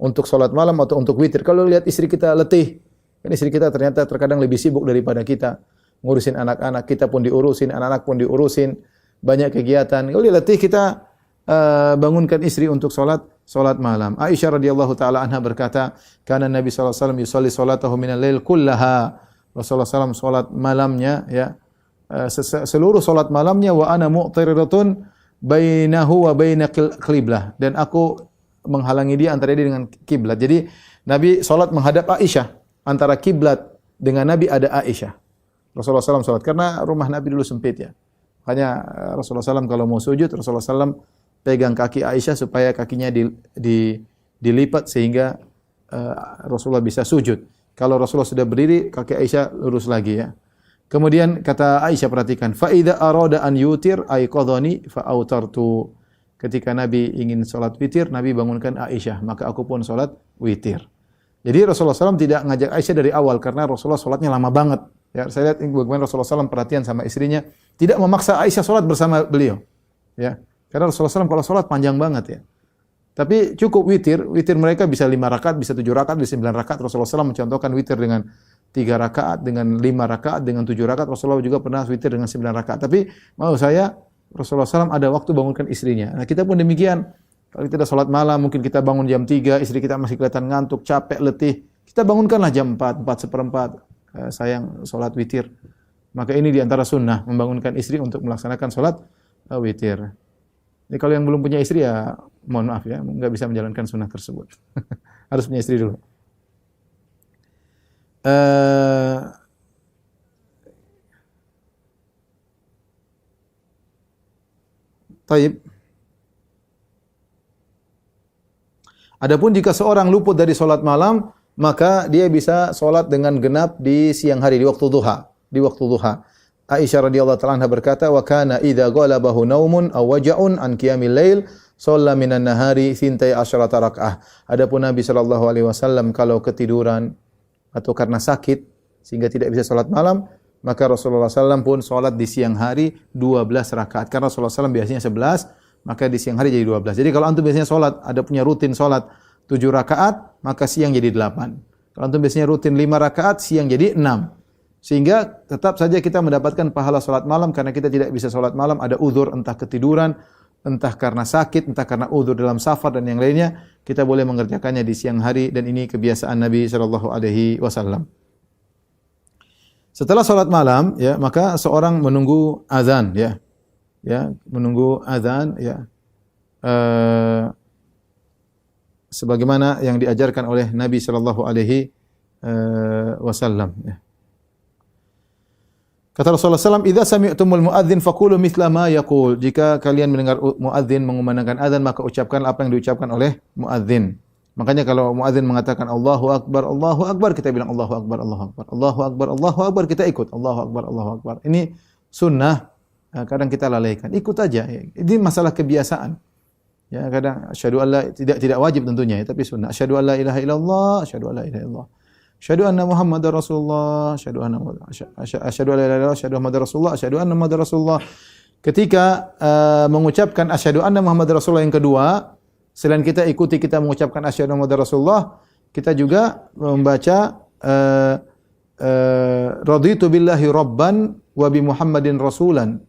untuk sholat malam atau untuk witir. Kalau lihat istri kita letih, kan istri kita ternyata terkadang lebih sibuk daripada kita, ngurusin anak-anak, kita pun diurusin, anak-anak pun diurusin, banyak kegiatan. Kalau dia letih kita bangunkan istri untuk sholat malam. Aisyah radhiyallahu taala anha berkata, "Kana Nabi sallallahu alaihi wasallam yusalli salatahu minal lail kullaha." Rasulullah SAW salat malamnya ya seluruh salat malamnya wa ana mu'taridatun bainahu wa baina qiblah, dan aku menghalangi dia antara dia dengan kiblat. Jadi Nabi salat menghadap Aisyah, antara kiblat dengan Nabi ada Aisyah. Rasulullah SAW salat karena rumah Nabi dulu sempit ya. Makanya Rasulullah SAW kalau mau sujud, Rasulullah SAW pegang kaki Aisyah supaya kakinya dilipat sehingga Rasulullah bisa sujud. Kalau Rasulullah sudah berdiri, kaki Aisyah lurus lagi ya. Kemudian kata Aisyah, perhatikan, fa idza arada an yutir aiqadhani fa autartu. Ketika Nabi ingin salat witir, Nabi bangunkan Aisyah, maka aku pun salat witir. Jadi Rasulullah SAW tidak ngajak Aisyah dari awal karena Rasulullah salatnya lama banget. Ya, saya lihat bagaimana Rasulullah SAW perhatian sama istrinya, tidak memaksa Aisyah salat bersama beliau. Ya. Karena Rasulullah SAW kalau sholat panjang banget ya. Tapi cukup witir mereka bisa 5 rakaat, bisa 7 rakaat, bisa 9 rakaat. Rasulullah SAW mencontohkan witir dengan 3 rakaat, dengan 5 rakaat, dengan 7 rakaat. Rasulullah juga pernah witir dengan 9 rakaat. Tapi mau saya, Rasulullah SAW ada waktu bangunkan istrinya. Nah kita pun demikian. Kalau kita sholat malam, mungkin kita bangun jam 3, istri kita masih kelihatan ngantuk, capek, letih. Kita bangunkanlah jam 4, 4:4. Sayang, sholat witir. Maka ini diantara sunnah, membangunkan istri untuk melaksanakan sholat witir. Jadi kalau yang belum punya istri ya mohon maaf ya, nggak bisa menjalankan sunnah tersebut. Harus punya istri dulu. Taib. Adapun jika seorang luput dari sholat malam, maka dia bisa sholat dengan genap di siang hari, di waktu duha. Aisyah radhiyallahu ta'ala anha berkata, "Wa kana idza ghalabahu naumun aw waja'un an qiyamil lail, shalla minan nahari 12 raka'ah." Adapun Nabi sallallahu alaihi wasallam kalau ketiduran atau karena sakit sehingga tidak bisa salat malam, maka Rasulullah SAW pun salat di siang hari 12 rakaat. Karena Rasulullah SAW biasanya 11, maka di siang hari jadi 12. Jadi kalau antum biasanya salat, ada punya rutin salat 7 rakaat, maka siang jadi 8. Kalau antum biasanya rutin 5 rakaat, siang jadi 6. Sehingga tetap saja kita mendapatkan pahala salat malam karena kita tidak bisa salat malam, ada uzur entah ketiduran, entah karena sakit, entah karena uzur dalam safar dan yang lainnya, kita boleh mengerjakannya di siang hari dan ini kebiasaan Nabi sallallahu alaihi wasallam. Setelah salat malam ya, maka seorang menunggu azan ya. Ya, menunggu azan ya. Sebagaimana yang diajarkan oleh Nabi sallallahu alaihi wasallam ya. Kata Rasulullah SAW, "Idza sami'tumul muadzin faqulu mithla ma yaqul." Jika kalian mendengar muadzin mengumandangkan azan, maka ucapkan apa yang diucapkan oleh muadzin. Makanya kalau muadzin mengatakan Allahu Akbar, kita bilang Allahu Akbar, Allahu Akbar. Allahu Akbar, Allahu Akbar, kita ikut. Allahu Akbar, Allahu Akbar. Ini sunnah, kadang kita lalaikan. Ikut aja. Ini masalah kebiasaan. Ya, kadang asyhadu alla tidak wajib tentunya, tapi sunnah. Asyhadu alla ilaha illallah, asyhadu alla ilaha illallah. Asyhadu anna Muhammadar Rasulullah, asyhadu anna asyhadu alla ilaha illallah, asyhadu Muhammadar Rasulullah, asyhadu anna Muhammadar Rasulullah. Ketika mengucapkan asyhadu anna Muhammadar Rasulullah yang kedua, selain kita ikuti kita mengucapkan asyhadu anna Muhammadar Rasulullah, kita juga membaca raditu billahi rabban wa bi Muhammadin rasulan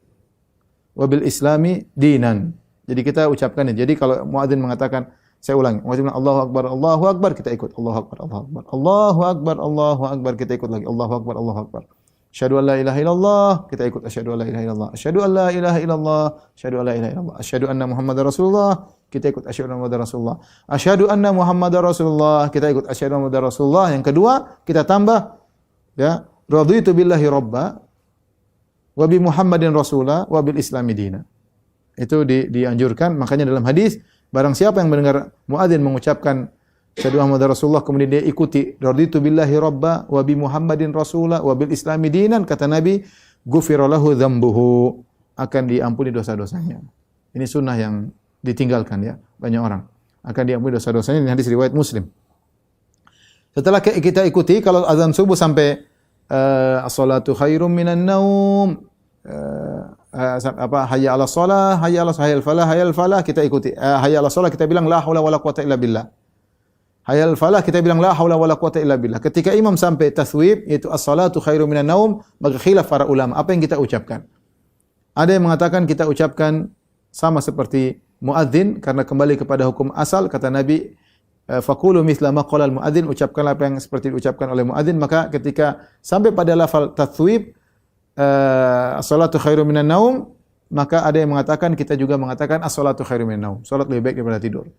wa bil islami dinan. Jadi kita ucapkan ini. Jadi kalau muadzin mengatakan, saya ulangi, muadzin bilang Allahu Akbar, kita ikut. Allahu Akbar, Allahu Akbar. Allahu Akbar, Allahu Akbar, kita ikut lagi. Allahu Akbar, Allahu Akbar. Asyhadu an la ilaha illallah, kita ikut asyhadu an la ilaha illallah. Asyhadu an la ilaha illallah, asyhadu an la ilaha illallah. Asyhadu anna Muhammadar Rasulullah, kita ikut asyhadu anna Muhammadar Rasulullah. Asyhadu anna Muhammadar Rasulullah, kita ikut asyhadu anna Muhammadar Rasulullah. Yang kedua, kita tambah ya, raditu billahi rabba wa bi Muhammadin rasula wa bil islami dina. Itu dianjurkan, makanya dalam hadis barang siapa yang mendengar muadzin mengucapkan asyhadu anna Muhammadar Rasulullah kemudian dia ikuti raditu billahi rabba wa bi Muhammadin rasula wa bil islami dinan, kata Nabi, ghufira lahu dzambuhu, akan diampuni dosa-dosanya. Ini sunnah yang ditinggalkan ya banyak orang. Akan diampuni dosa-dosanya, ini hadis riwayat Muslim. Setelah kita ikuti kalau azan subuh sampai as-salatu khairum minan naum, hayya 'alas shalah, hayya 'alas falah, hayya al falah, kita ikuti. Hayya 'alas shalah kita bilang la haula wala quwata illa billah. Hayya al falah kita bilang la haula wala quwata illa billah. Ketika imam sampai taswib yaitu as-salatu khairum minan naum, maka khilaf para ulama apa yang kita ucapkan. Ada yang mengatakan kita ucapkan sama seperti muadzin karena kembali kepada hukum asal, kata Nabi faqulu mithla ma qala al muadzin, ucapkanlah apa yang seperti diucapkan oleh muadzin. Maka ketika sampai pada lafal taswib as-salatu khairum minan naum, maka ada yang mengatakan kita juga mengatakan as-salatu khairum minan naum, salat lebih baik daripada tidur.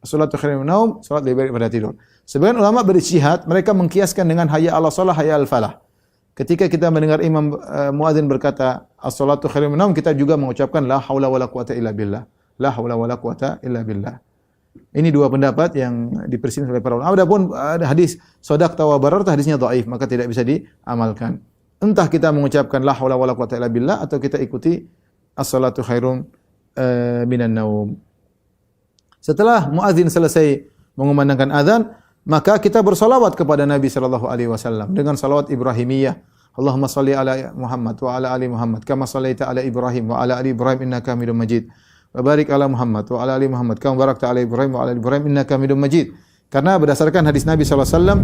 As-salatu khairum minan naum, salat lebih baik daripada tidur. Sebagian ulama berijtihad, mereka mengkiaskan dengan hayya 'alas shalah, hayya al falah. Ketika kita mendengar imam muadzin berkata as-salatu khairum minan naum, kita juga mengucapkan la haula wala quwata illa billah. La haula wala quwata illa billah. Ini dua pendapat yang diperselisihkan oleh para ulama. Adapun ada hadis shadaqta wa bararta, hadisnya dhaif, maka tidak bisa diamalkan. Entah kita mengucapkan la haula wala quwata illa billah atau kita ikuti as-salatu khairum minan naum. Setelah muadzin selesai mengumandangkan azan, maka kita bersalawat kepada Nabi sallallahu alaihi wasallam dengan salawat Ibrahimiyah. Allahumma shalli ala Muhammad wa ala ali Muhammad kama shallaita ala Ibrahim wa ala ali Ibrahim innaka Hamidum Majid. Wa barik ala Muhammad wa ala ali Muhammad kama barakta ala Ibrahim wa ala ali Ibrahim innaka Hamidum Majid. Karena berdasarkan hadis Nabi sallallahu alaihi wasallam,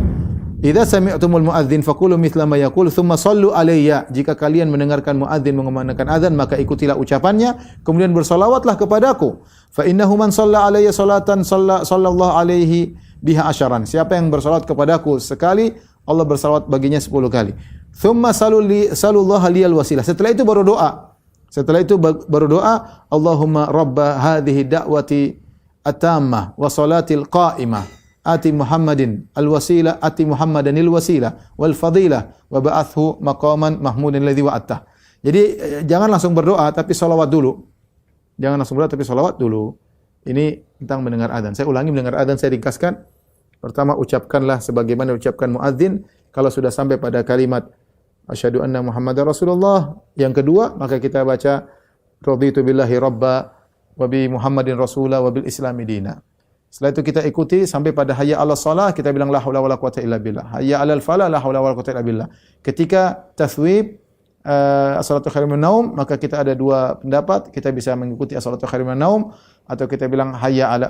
idza sami'tumul muadzin faqulu mithla ma yaqul thumma shallu alayya. Jika kalian mendengarkan muadzin mengumandangkan azan, maka ikutilah ucapannya, kemudian bersalawatlah kepadaku. Fa innahu man shalla alayya salatan sallallahu alaihi biha asyaran. Siapa yang bersalawat kepadaku sekali, Allah bersalawat baginya 10 kali. Thumma sallallahu liyal wasilah. Setelah itu baru doa. Allahumma rabba hadhihi da'wati at-tammah wa salatil qa'imah. Ati Muhammadin al-wasilah, ati Muhammadanil wasilah wal fadilah wa ba'athu maqaman mahmudan alladhi wa'attah. Jadi jangan langsung berdoa tapi salawat dulu. Jangan langsung berdoa tapi salawat dulu. Ini tentang mendengar azan. Saya ulangi, mendengar azan saya ringkaskan. Pertama, ucapkanlah sebagaimana ucapkan muadzin kalau sudah sampai pada kalimat asyhadu anna Muhammadar Rasulullah. Yang kedua, maka kita baca raditu billahi rabba wa bi Muhammadin rasula wa bil islami dina. Setelah itu kita ikuti sampai pada hayya 'alas shalah, kita bilang la haula wala quwata illa billah. Hayya 'alal falah, la haula wala quwata illa billah. Ketika taswib as-salatu khairum minan naum, maka kita ada dua pendapat, kita bisa mengikuti as-salatu khairum minan naum atau kita bilang hayya 'ala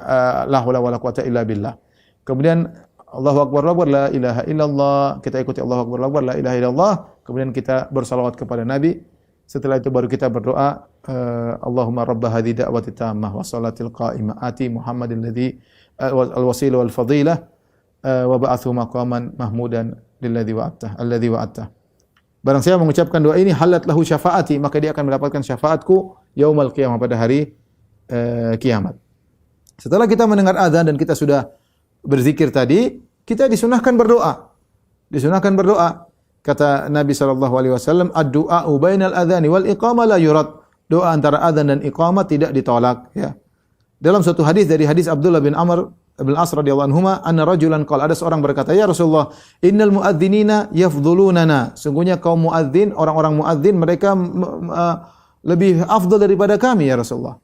la haula wala quwata illa billah. Kemudian Allahu akbar la ilaha illallah, kita ikuti Allahu akbar la ilaha illallah, kemudian kita bersalawat kepada Nabi. Setelah itu baru kita berdoa, Allahumma rabba hadhihi da'wati tammah wa salatil qa'imah ati Muhammadin alladhi al-wasilah wal fadilah wa ba'athu maqaman mahmudan alladhi wa'attah. Barang siapa mengucapkan doa ini, halat lahu syafaati, maka dia akan mendapatkan syafaatku yaumul qiyamah, pada hari kiamat. Setelah kita mendengar azan dan kita sudah berzikir tadi, kita disunahkan berdoa. Kata Nabi sallallahu alaihi wasallam, "Ad-du'a'u bainal adhani wal iqamah la yurad." Doa antara adzan dan iqamah tidak ditolak, ya. Dalam suatu hadis dari hadis Abdullah bin Amr bin As radhiyallahu anhuma, anna rajulan qala, ada seorang berkata, "Ya Rasulullah, innal muadzdzinina yafdhulunana." Sungguhnya kaum muadzin, orang-orang muadzin mereka lebih afdal daripada kami ya Rasulullah.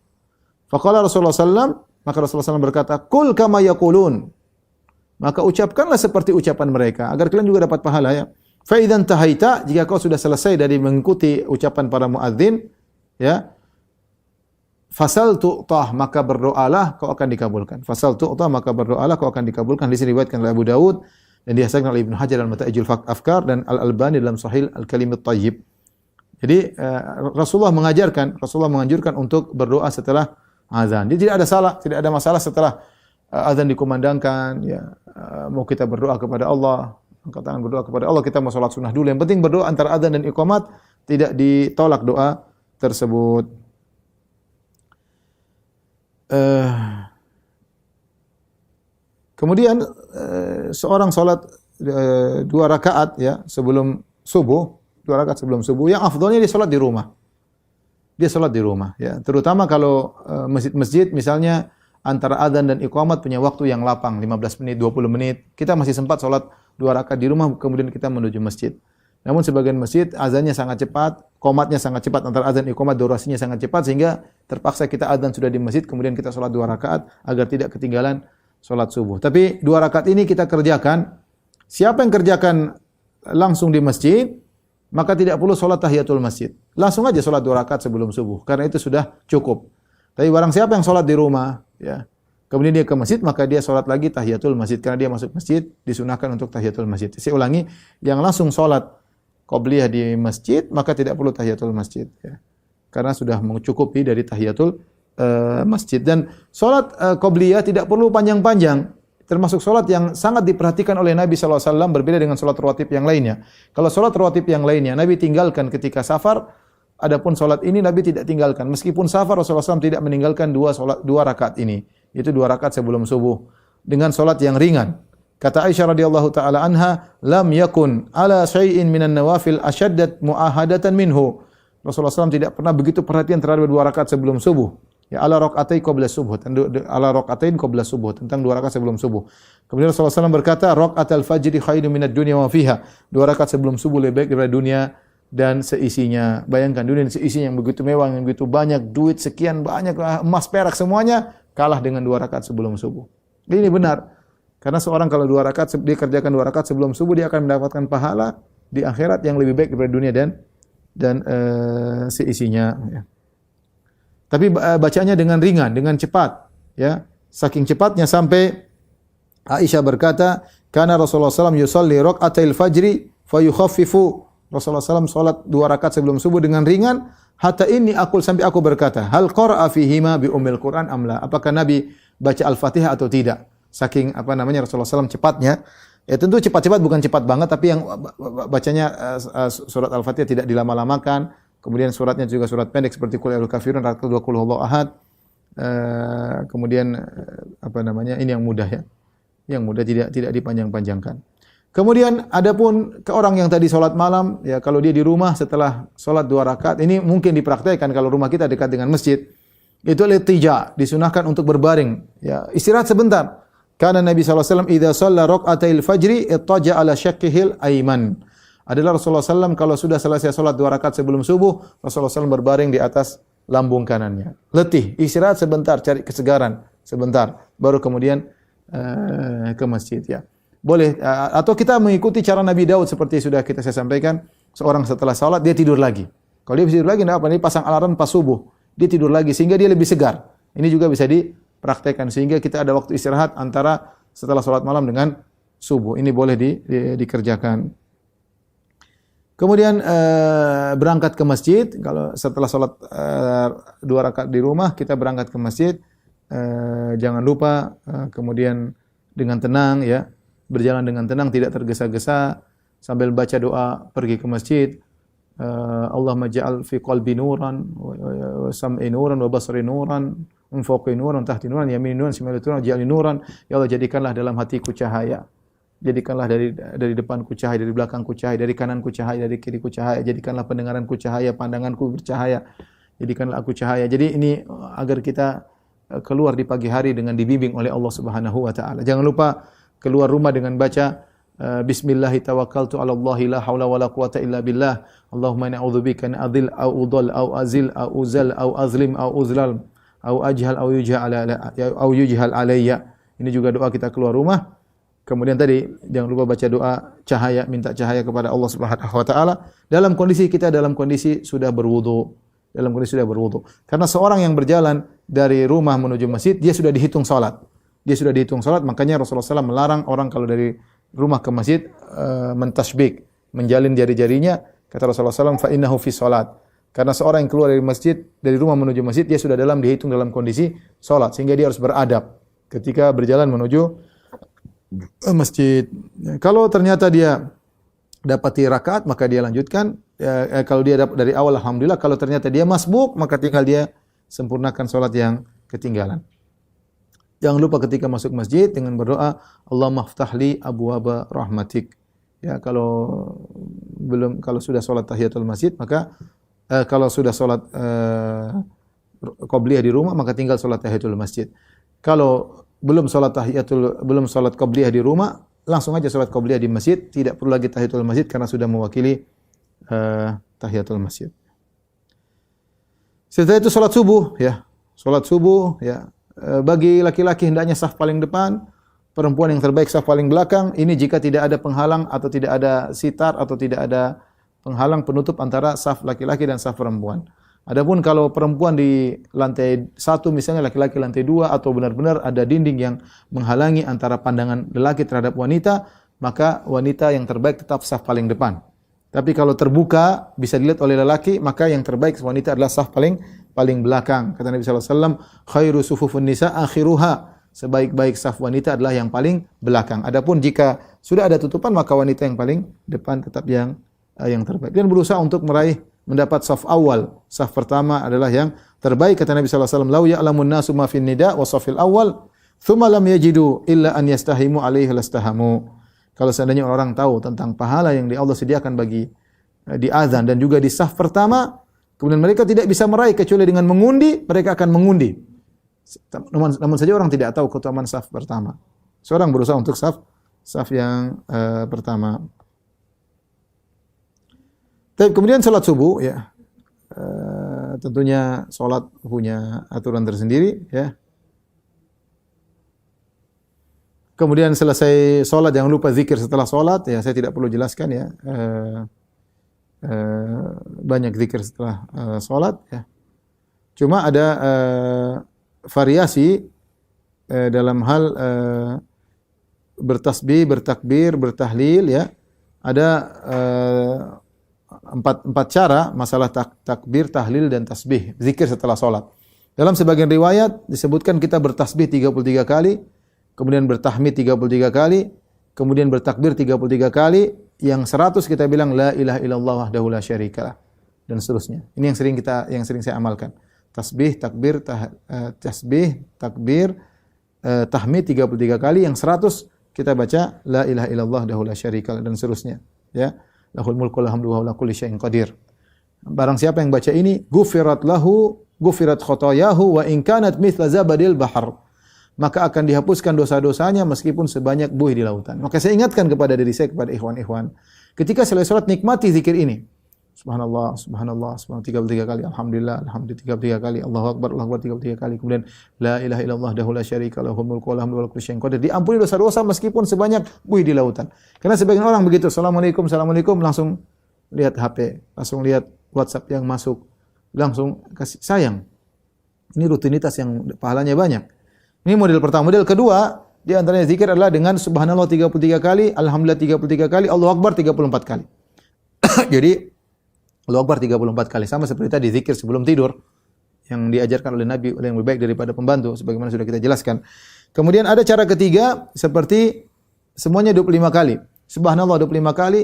Faqala Rasulullah sallallahu, maka Rasulullah sallallahu berkata, "Qul kama yaqulun." Maka ucapkanlah seperti ucapan mereka agar kalian juga dapat pahala, ya. Fa idzan tahaita, jika kau sudah selesai dari mengikuti ucapan para muadzin, ya, fasal tu'tah, maka berdoalah kau akan dikabulkan. Fasal tu'tah, maka berdoalah kau akan dikabulkan. Di sini diriwayatkan oleh Abu Dawud dan dihasankan oleh Ibnu Hajar dalam Mata'ijul Afkar dan Al-Albani dalam Sahih Al-Kalimut Thayyib. Jadi Rasulullah menganjurkan untuk berdoa setelah azan. Jadi tidak ada salah, tidak ada masalah setelah azan dikumandangkan, ya, mau kita berdoa kepada Allah, angkat tangan berdoa kepada Allah, kita mau salat sunnah dulu. Yang penting berdoa antara azan dan iqamat, tidak ditolak doa tersebut. Kemudian seorang salat 2 rakaat, ya, sebelum subuh, 2 rakaat sebelum subuh, yang afdalnya dia salat di rumah. Dia salat di rumah, ya. Terutama kalau masjid-masjid misalnya antara adzan dan iqamat punya waktu yang lapang, 15 menit, 20 menit. Kita masih sempat salat 2 rakaat di rumah, kemudian kita menuju masjid. Namun sebagian masjid azannya sangat cepat, qomatnya sangat cepat, antara azan iqamat durasinya sangat cepat, sehingga terpaksa kita azan sudah di masjid, kemudian kita salat 2 rakaat agar tidak ketinggalan salat subuh. Tapi 2 rakaat ini kita kerjakan. Siapa yang kerjakan langsung di masjid, maka tidak perlu salat tahiyatul masjid. Langsung aja salat 2 rakaat sebelum subuh, karena itu sudah cukup. Tapi barang siapa yang salat di rumah, ya, kemudian dia ke masjid, maka dia salat lagi tahiyatul masjid, karena dia masuk masjid disunahkan untuk tahiyatul masjid. Saya ulangi, yang langsung salat qabliyah di masjid, maka tidak perlu tahiyatul masjid, ya. Karena sudah mencukupi dari tahiyatul masjid. Dan salat qabliyah tidak perlu panjang-panjang. Termasuk salat yang sangat diperhatikan oleh Nabi sallallahu alaihi wasallam, berbeda dengan salat rawatib yang lainnya. Kalau salat rawatib yang lainnya Nabi tinggalkan ketika safar, adapun salat ini Nabi tidak tinggalkan. Meskipun safar, Rasulullah SAW tidak meninggalkan 2 rakaat ini, yaitu 2 rakaat sebelum subuh dengan salat yang ringan. Kata Aisyah radhiyallahu taala anha, "Lam yakun ala syai'in minan nawafil ashaddat muahadatan minhu." Rasulullah SAW tidak pernah begitu perhatian terhadap 2 rakaat sebelum subuh. Ya, ala rakaatai qabla subuh, ala rakaatain qabla subuh, tentang 2 rakaat sebelum subuh. Kemudian Rasulullah SAW berkata, "Rakaatul fajri khairun minad dunya wa fiha." 2 rakaat sebelum subuh lebih baik daripada dunia dan seisinya. Bayangkan dunia dan seisinya yang begitu mewah, yang begitu banyak, duit sekian banyak, emas perak semuanya kalah dengan 2 rakaat sebelum subuh. Ini benar. Karena seorang kalau 2 rakaat dia kerjakan 2 rakaat sebelum subuh, dia akan mendapatkan pahala di akhirat yang lebih baik daripada dunia dan seisinya, ya. Tapi bacanya dengan ringan, dengan cepat, ya. Saking cepatnya sampai Aisyah berkata, "Kana Rasulullah SAW yusalli raka'atil fajri fayukhaffifu." Rasulullah SAW salat 2 rakaat sebelum subuh dengan ringan, hatta ini sampai aku berkata, "Hal qara'a fihima bi ummil Qur'an amla?" Apakah Nabi baca Al-Fatihah atau tidak? Saking Rasulullah SAW cepatnya. Ya tentu cepat-cepat, bukan cepat banget, tapi yang bacanya surat Al-Fatihah tidak dilama-lamakan. Kemudian suratnya juga surat pendek seperti Qul A'udzu Kafirun, rakaat 2 Qul Huwallahu Ahad. Kemudian ini yang mudah, ya. Yang mudah, tidak dipanjang-panjangkan. Kemudian adapun ke orang yang tadi salat malam, ya, kalau dia di rumah setelah salat 2 rakaat, ini mungkin dipraktikkan kalau rumah kita dekat dengan masjid. Itu littija, disunahkan untuk berbaring, ya, istirahat sebentar. Karena Nabi sallallahu alaihi wasallam idza shalla rak'atail fajri ittaja ala syaqqihil aiman. Adalah Rasulullah SAW kalau sudah selesai salat 2 rakaat sebelum subuh, Rasulullah SAW berbaring di atas lambung kanannya. Letih, istirahat sebentar, cari kesegaran sebentar, baru kemudian ke masjid, ya. Boleh, atau kita mengikuti cara Nabi Daud seperti sudah saya sampaikan, seorang setelah salat dia tidur lagi. Kalau dia tidur lagi, enggak apa, dia pasang alarm pas subuh, dia tidur lagi sehingga dia lebih segar. Ini juga bisa dipraktekkan sehingga kita ada waktu istirahat antara setelah salat malam dengan subuh. Ini boleh dikerjakan. Kemudian berangkat ke masjid. Kalau setelah salat 2 rakaat di rumah, kita berangkat ke masjid. Jangan lupa kemudian dengan tenang, ya, berjalan dengan tenang, tidak tergesa-gesa, sambil baca doa pergi ke masjid. Allahumma ja'al fi qalbi nuran wa sam'i nuran wa basari nuran wa fawqi nuran tahti nuran yamini nuran shimali nuran ja'alni nuran. Ya Allah, jadikanlah dalam hatiku cahaya, jadikanlah dari depanku cahaya, dari belakangku cahaya, dari kananku cahaya, dari kiriku cahaya, jadikanlah pendengaranku cahaya, pandanganku bercahaya, jadikanlah aku cahaya. Jadi ini agar kita keluar di pagi hari dengan dibimbing oleh Allah Subhanahu wa taala. Jangan lupa keluar rumah dengan baca bismillah tawakkaltu 'ala Allah la haula wala quwata illa billah. Allahumma inni a'udzubika an adil au udall au azil au uzal au azlim au uzlal au ajhal au yujhal alayya. Ini juga doa kita keluar rumah. Kemudian tadi jangan lupa baca doa cahaya, minta cahaya kepada Allah Subhanahu wa taala dalam kondisi sudah berwudu. Karena seorang yang berjalan dari rumah menuju masjid, dia sudah dihitung salat. Makanya Rasulullah SAW melarang orang kalau dari rumah ke masjid mentasbik, menjalin jari-jarinya. Kata Rasulullah SAW, fa innahu fi salat. Karena seorang yang keluar dari rumah menuju masjid, dia sudah dihitung dalam kondisi salat, sehingga dia harus beradab ketika berjalan menuju masjid. Kalau ternyata dia dapati rakaat, maka dia lanjutkan. Kalau dia dapat dari awal, alhamdulillah. Kalau ternyata dia masbuk, maka tinggal dia sempurnakan salat yang ketinggalan. Jangan lupa ketika masuk masjid dengan berdoa, Allahumma ftahli abwaaba rahmatik. Ya, kalau sudah salat tahiyatul masjid, maka kalau sudah salat qabliyah di rumah, maka tinggal salat tahiyatul masjid. Kalau belum salat qabliyah di rumah, langsung aja salat qabliyah di masjid, tidak perlu lagi tahiyatul masjid karena sudah mewakili tahiyatul masjid. Setelah itu salat subuh ya. Bagi laki-laki hendaknya saf paling depan, perempuan yang terbaik saf paling belakang. Ini jika tidak ada penghalang atau tidak ada sitar atau tidak ada penghalang penutup antara saf laki-laki dan saf perempuan. Adapun kalau perempuan di lantai 1 misalnya, laki-laki lantai 2 atau benar-benar ada dinding yang menghalangi antara pandangan lelaki terhadap wanita, maka wanita yang terbaik tetap saf paling depan. Tapi kalau terbuka bisa dilihat oleh lelaki, maka yang terbaik wanita adalah saf paling belakang. Kata Nabi sallallahu alaihi wasallam, khairu sufufun nisa akhiruha. Sebaik-baik saf wanita adalah yang paling belakang. Adapun jika sudah ada tutupan, maka wanita yang paling depan tetap yang terbaik. Dan berusaha untuk mendapat saf awal. Saf pertama adalah yang terbaik. Kata Nabi sallallahu alaihi wasallam, "Lau ya'lamun nasu ma fin nida wa safil awal, thumma lam yajidu illa an yastahimu alaihi lastahamu." Kalau seandainya orang tahu tentang pahala yang Allah sediakan bagi di azan dan juga di saf pertama, kemudian mereka tidak bisa meraih kecuali dengan mengundi, mereka akan mengundi. Namun saja orang tidak tahu keutamaan saf pertama. Seorang berusaha untuk saf yang pertama. Tapi kemudian salat subuh ya. Tentunya salat punya aturan tersendiri ya. Kemudian selesai salat jangan lupa zikir setelah salat ya, saya tidak perlu jelaskan ya. Banyak zikir setelah salat ya. Cuma ada variasi dalam hal bertasbih, bertakbir, bertahlil ya. Ada empat cara masalah takbir, tahlil dan tasbih, zikir setelah salat. Dalam sebagian riwayat disebutkan kita bertasbih 33 kali, kemudian bertahmid 33 kali, kemudian bertakbir 33 kali, yang 100 kita bilang la ilaha illallah wahdahu la syarikalah dan seterusnya. Ini yang sering saya amalkan. Tasbih, takbir, tahmid 33 kali, yang 100 kita baca la ilaha illallah wahdahu la syarikalah dan seterusnya, ya. Lahul mulku wal hamdu wa huwa ala kulli syai'in qadir. Barang siapa yang baca ini, gufirat khotayahu wa in kanat mithla zabadil bahr. Maka akan dihapuskan dosa-dosanya meskipun sebanyak buih di lautan. Maka saya ingatkan kepada diri saya, kepada ikhwan-ikhwan, ketika selesai salat nikmati zikir ini. Subhanallah, subhanallah, subhanallah 33 kali, alhamdulillah, alhamdulillah 33 kali, Allahu akbar 33 kali. Kemudian la ilaha illallah wahdahu la syarika lahu mulku wa hamdu wa kulli syai'in qadir. Diampuni dosa-dosa meskipun sebanyak buih di lautan. Karena sebagian orang begitu, assalamualaikum, assalamualaikum, langsung lihat HP, langsung lihat WhatsApp yang masuk, langsung kasih sayang. Ini rutinitas yang pahalanya banyak. Ini model pertama. Model kedua, di antaranya zikir adalah dengan subhanallah 33 kali, alhamdulillah 33 kali, Allahu akbar 34 kali. Jadi Allahu akbar 34 kali, sama seperti tadi zikir sebelum tidur yang diajarkan oleh Nabi, yang lebih baik daripada pembantu sebagaimana sudah kita jelaskan. Kemudian ada cara ketiga seperti semuanya 25 kali. Subhanallah 25 kali,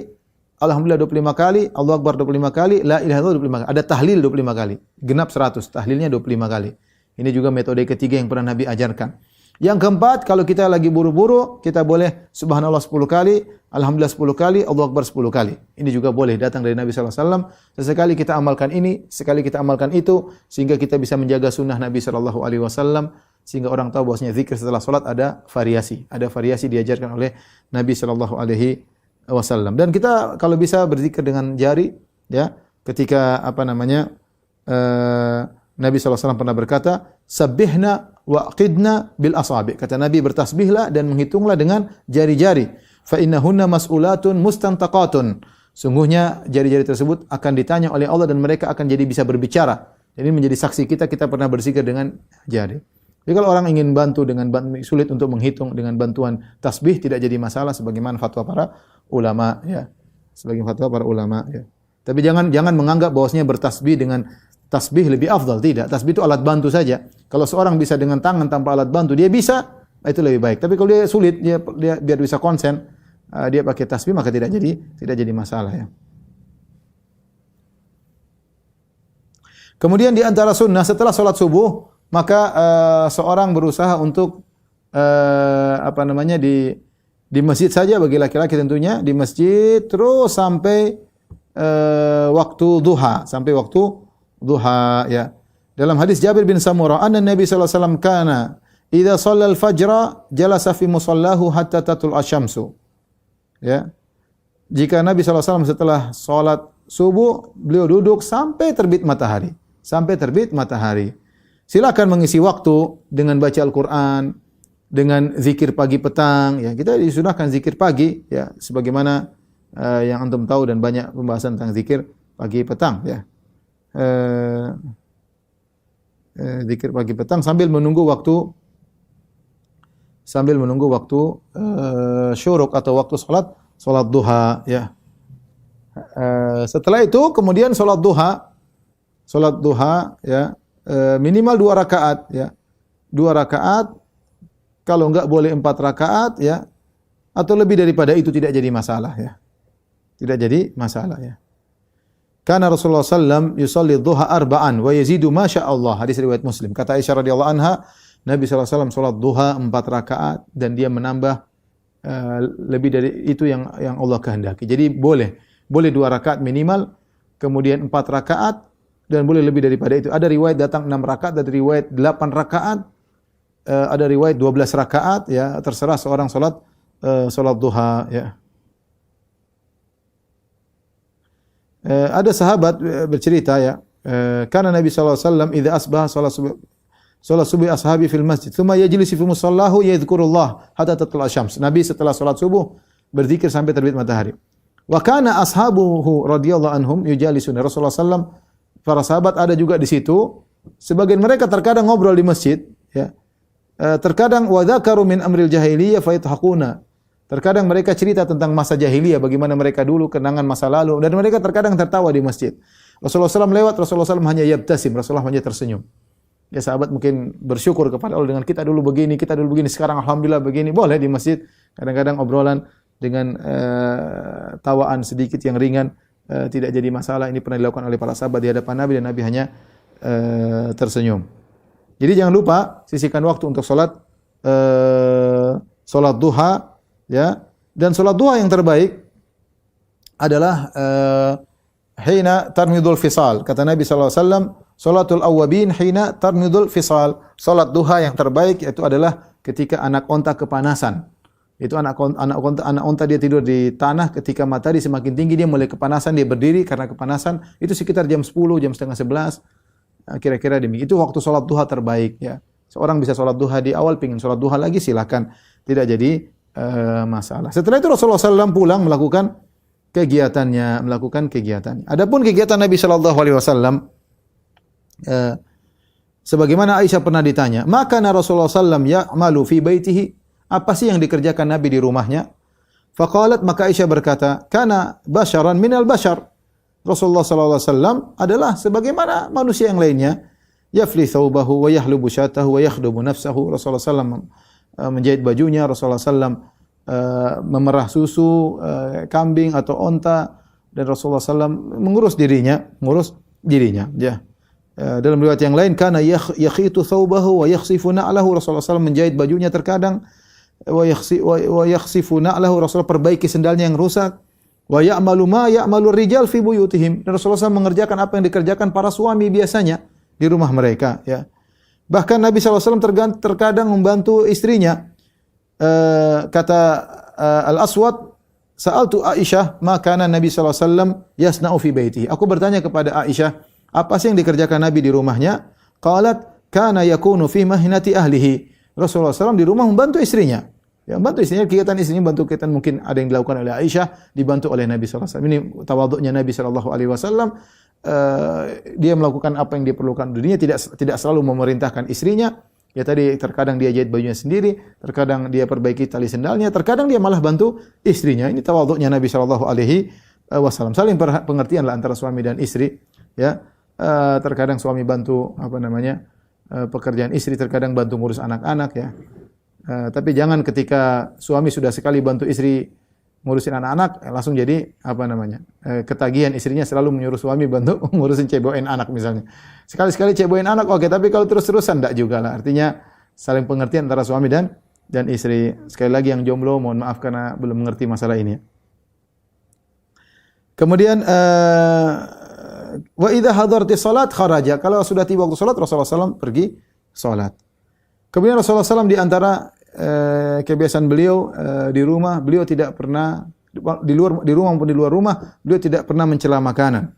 alhamdulillah 25 kali, Allahu akbar 25 kali, la ilaha illallah 25 kali. Ada tahlil 25 kali. Genap 100, tahlilnya 25 kali. Ini juga metode ketiga yang pernah Nabi ajarkan. Yang keempat, kalau kita lagi buru-buru, kita boleh subhanallah 10 kali, alhamdulillah 10 kali, Allahu akbar 10 kali. Ini juga boleh datang dari Nabi sallallahu alaihi wasallam. Sesekali kita amalkan ini, sekali kita amalkan itu, sehingga kita bisa menjaga sunnah Nabi sallallahu alaihi wasallam, sehingga orang tahu bahwasanya zikir setelah salat ada variasi. Ada variasi diajarkan oleh Nabi sallallahu alaihi wasallam. Dan kita kalau bisa berzikir dengan jari, ya, ketika Nabi SAW pernah berkata, sabbihna wa aqidna bil asabi. Kata Nabi, bertasbihlah dan menghitunglah dengan jari-jari. Fa innahunna mas'ulatun mustantaqatun. Sungguhnya jari-jari tersebut akan ditanya oleh Allah dan mereka akan jadi bisa berbicara. Jadi menjadi saksi kita pernah berzikir dengan jari. Jadi kalau orang ingin bantu sulit untuk menghitung dengan bantuan tasbih tidak jadi masalah sebagaimana fatwa para ulama, ya. Sebagaimana fatwa para ulama, ya. Tapi jangan menganggap bahwasanya bertasbih dengan tasbih lebih afdal. Tidak. Tasbih itu alat bantu saja. Kalau seorang bisa dengan tangan tanpa alat bantu, dia bisa, itu lebih baik. Tapi kalau dia sulit, dia biar bisa konsen, dia pakai tasbih, maka tidak jadi masalah, ya. Kemudian di antara sunnah setelah sholat subuh, maka seorang berusaha untuk di masjid saja bagi laki-laki tentunya, di masjid terus sampai waktu duha, ya. Dalam hadis Jabir bin Samurah, anna Nabi sallallahu alaihi wasallam kana idza shalla al-fajra jalasa fi musallahu hatta tatul asy-syamsu. Ya. Jika Nabi sallallahu alaihi wasallam setelah salat subuh, beliau duduk sampai terbit matahari. Silakan mengisi waktu dengan baca Al-Qur'an, dengan zikir pagi petang, ya. Kita disunahkan zikir pagi, ya, sebagaimana yang antum tahu dan banyak pembahasan tentang zikir pagi petang, ya. Zikir pagi petang sambil menunggu waktu syuruk atau waktu salat duha, ya. Setelah itu kemudian salat duha, ya, minimal 2 rakaat, ya. 2 rakaat, kalau enggak boleh 4 rakaat, ya. Atau lebih daripada itu tidak jadi masalah, ya. Tidak jadi masalah, ya. Karena Rasulullah SAW yusalli dhuha arba'an wa yazidu ma Allah. Hadis riwayat Muslim. Kata Aisyah radhiyallahu anha, Nabi SAW salat duha 4 rakaat dan dia menambah lebih dari itu yang Allah kehendaki. Jadi boleh 2 rakaat minimal, kemudian 4 rakaat dan boleh lebih daripada itu. Ada riwayat datang 6 rakaat, ada riwayat 8 rakaat, ada riwayat 12 rakaat, ya, terserah seorang salat duha, ya. Ada sahabat bercerita, ya, karena Nabi sallallahu alaihi wasallam idza asbaha salat subuh ashabi fil masjid thumma yajlisu fi musallahu yadhkurullah hatta tatlu asy-syams. Nabi setelah salat subuh berzikir sampai terbit matahari. Wa kana ashabuhu radhiyallahu anhum yujalisuna. Rasulullah sallallahu para sahabat ada juga di situ. Sebagian mereka terkadang ngobrol di masjid, ya. Terkadang wa dzakaru min amril jahiliyah fa yathaquna. Terkadang mereka cerita tentang masa jahiliyah, bagaimana mereka dulu, kenangan masa lalu, dan mereka terkadang tertawa di masjid. Rasulullah SAW lewat, Rasulullah SAW hanya yabtasim, Rasulullah hanya tersenyum. Ya, sahabat mungkin bersyukur kepada Allah dengan kita dulu begini, sekarang alhamdulillah begini. Boleh di masjid, kadang-kadang obrolan dengan tawaan sedikit yang ringan, tidak jadi masalah. Ini pernah dilakukan oleh para sahabat di hadapan Nabi dan Nabi hanya tersenyum. Jadi jangan lupa sisihkan waktu untuk salat duha, ya. Dan salat duha yang terbaik adalah hina tarmidul fisal. Kata Nabi sallallahu alaihi wasallam, salatul awwabin hina tarmidul fisal. Salat duha yang terbaik yaitu adalah ketika anak onta kepanasan. Itu anak onta dia tidur di tanah, ketika matahari semakin tinggi dia mulai kepanasan, dia berdiri karena kepanasan. Itu sekitar jam 10, jam setengah 11. Kira-kira demikian. Itu waktu salat duha terbaik, ya. Seorang bisa salat duha di awal, pengin salat duha lagi silakan. Tidak jadi masalah. Setelah itu Rasulullah SAW pulang melakukan kegiatannya. Adapun kegiatan Nabi Shallallahu Alaihi Wasallam, sebagaimana Aisyah pernah ditanya, maka Rasulullah SAW ya'malu fi baitihi, apa sih yang dikerjakan Nabi di rumahnya? Faqalat, maka Aisyah berkata, kana basyaran minal basyar. Rasulullah Sallallahu Alaihi Wasallam adalah sebagaimana manusia yang lainnya. Yafli thawbahu wa yahlubu syatahu wa yakhdubu nafsahu. Rasulullah SAW menjahit bajunya, Rasulullah SAW memerah susu kambing atau onta, dan Rasulullah SAW mengurus dirinya, ya. Dalam riwayat yang lain, kana yakhitu thawbahu wa yakhsifu na'lahu. Rasulullah SAW menjahit bajunya terkadang, wa yakhsifu na'lahu. Rasulullah perbaiki sendalnya yang rusak. Wa ya'malu ma ya'malu rijal fi buyutihim. Dan Rasulullah SAW mengerjakan apa yang dikerjakan para suami biasanya di rumah mereka. Ya. Bahkan Nabi SAW terkadang membantu istrinya. Kata Al-Aswad, sa'altu Aisyah, ma kana Nabi SAW yasna'u fi baitihi. Aku bertanya kepada Aisyah, apa sih yang dikerjakan Nabi di rumahnya? Qalat, kana yakunu fi mahinati ahlihi. Rasulullah SAW di rumah membantu istrinya. Ya, membantu istrinya, kegiatan istrinya, bantu kegiatan mungkin ada yang dilakukan oleh Aisyah, dibantu oleh Nabi SAW. Ini tawaduknya Nabi SAW. Dia melakukan apa yang diperlukan dirinya, tidak selalu memerintahkan istrinya. Ya tadi terkadang dia jahit bajunya sendiri, terkadang dia perbaiki tali sendalnya, terkadang dia malah bantu istrinya. Ini tawaduknya Nabi SAW. Saling pengertian lah antara suami dan istri. Ya. Terkadang suami bantu pekerjaan istri, terkadang bantu ngurus anak-anak ya. Tapi jangan ketika suami sudah sekali bantu istri ngurusin anak-anak langsung jadi ketagihan istrinya selalu menyuruh suami bantu ngurusin cebokin anak misalnya. Sekali-sekali cebokin anak oke, tapi kalau terus-terusan enggak juga lah. Artinya saling pengertian antara suami dan istri. Sekali lagi yang jomblo mohon maaf karena belum mengerti masalah ini. Kemudian wa idza hadarati salat kharaja. Kalau sudah tiba waktu salat Rasulullah SAW pergi salat. Kemudian Rasulullah SAW di antara kebiasaan beliau di rumah, beliau tidak pernah di rumah maupun di luar rumah, beliau tidak pernah mencela makanan.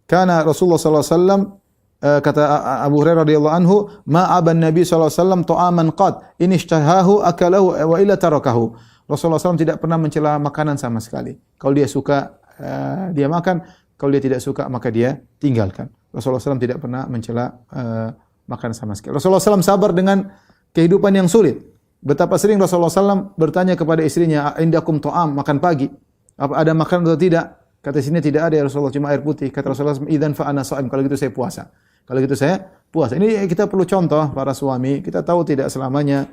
Karena Rasulullah SAW kata Abu Hurairah radhiyallahu anhu, ma aban Nabi SAW ta'aman qad in ishtahahu akalahu wa illa tarakahu. Rasulullah SAW tidak pernah mencela makanan sama sekali. Kalau dia suka dia makan, kalau dia tidak suka maka dia tinggalkan. Rasulullah SAW tidak pernah mencela makan sama sekali. Rasulullah SAW sabar dengan kehidupan yang sulit. Betapa sering Rasulullah SAW bertanya kepada istrinya, indakum ta'am, makan pagi. Apa ada makan atau tidak? Kata istrinya tidak ada ya Rasulullah, cuma air putih. Kata Rasulullah SAW, idzan fa ana sha'im, kalau gitu saya puasa. Kalau gitu saya puasa. Ini kita perlu contoh para suami. Kita tahu tidak selamanya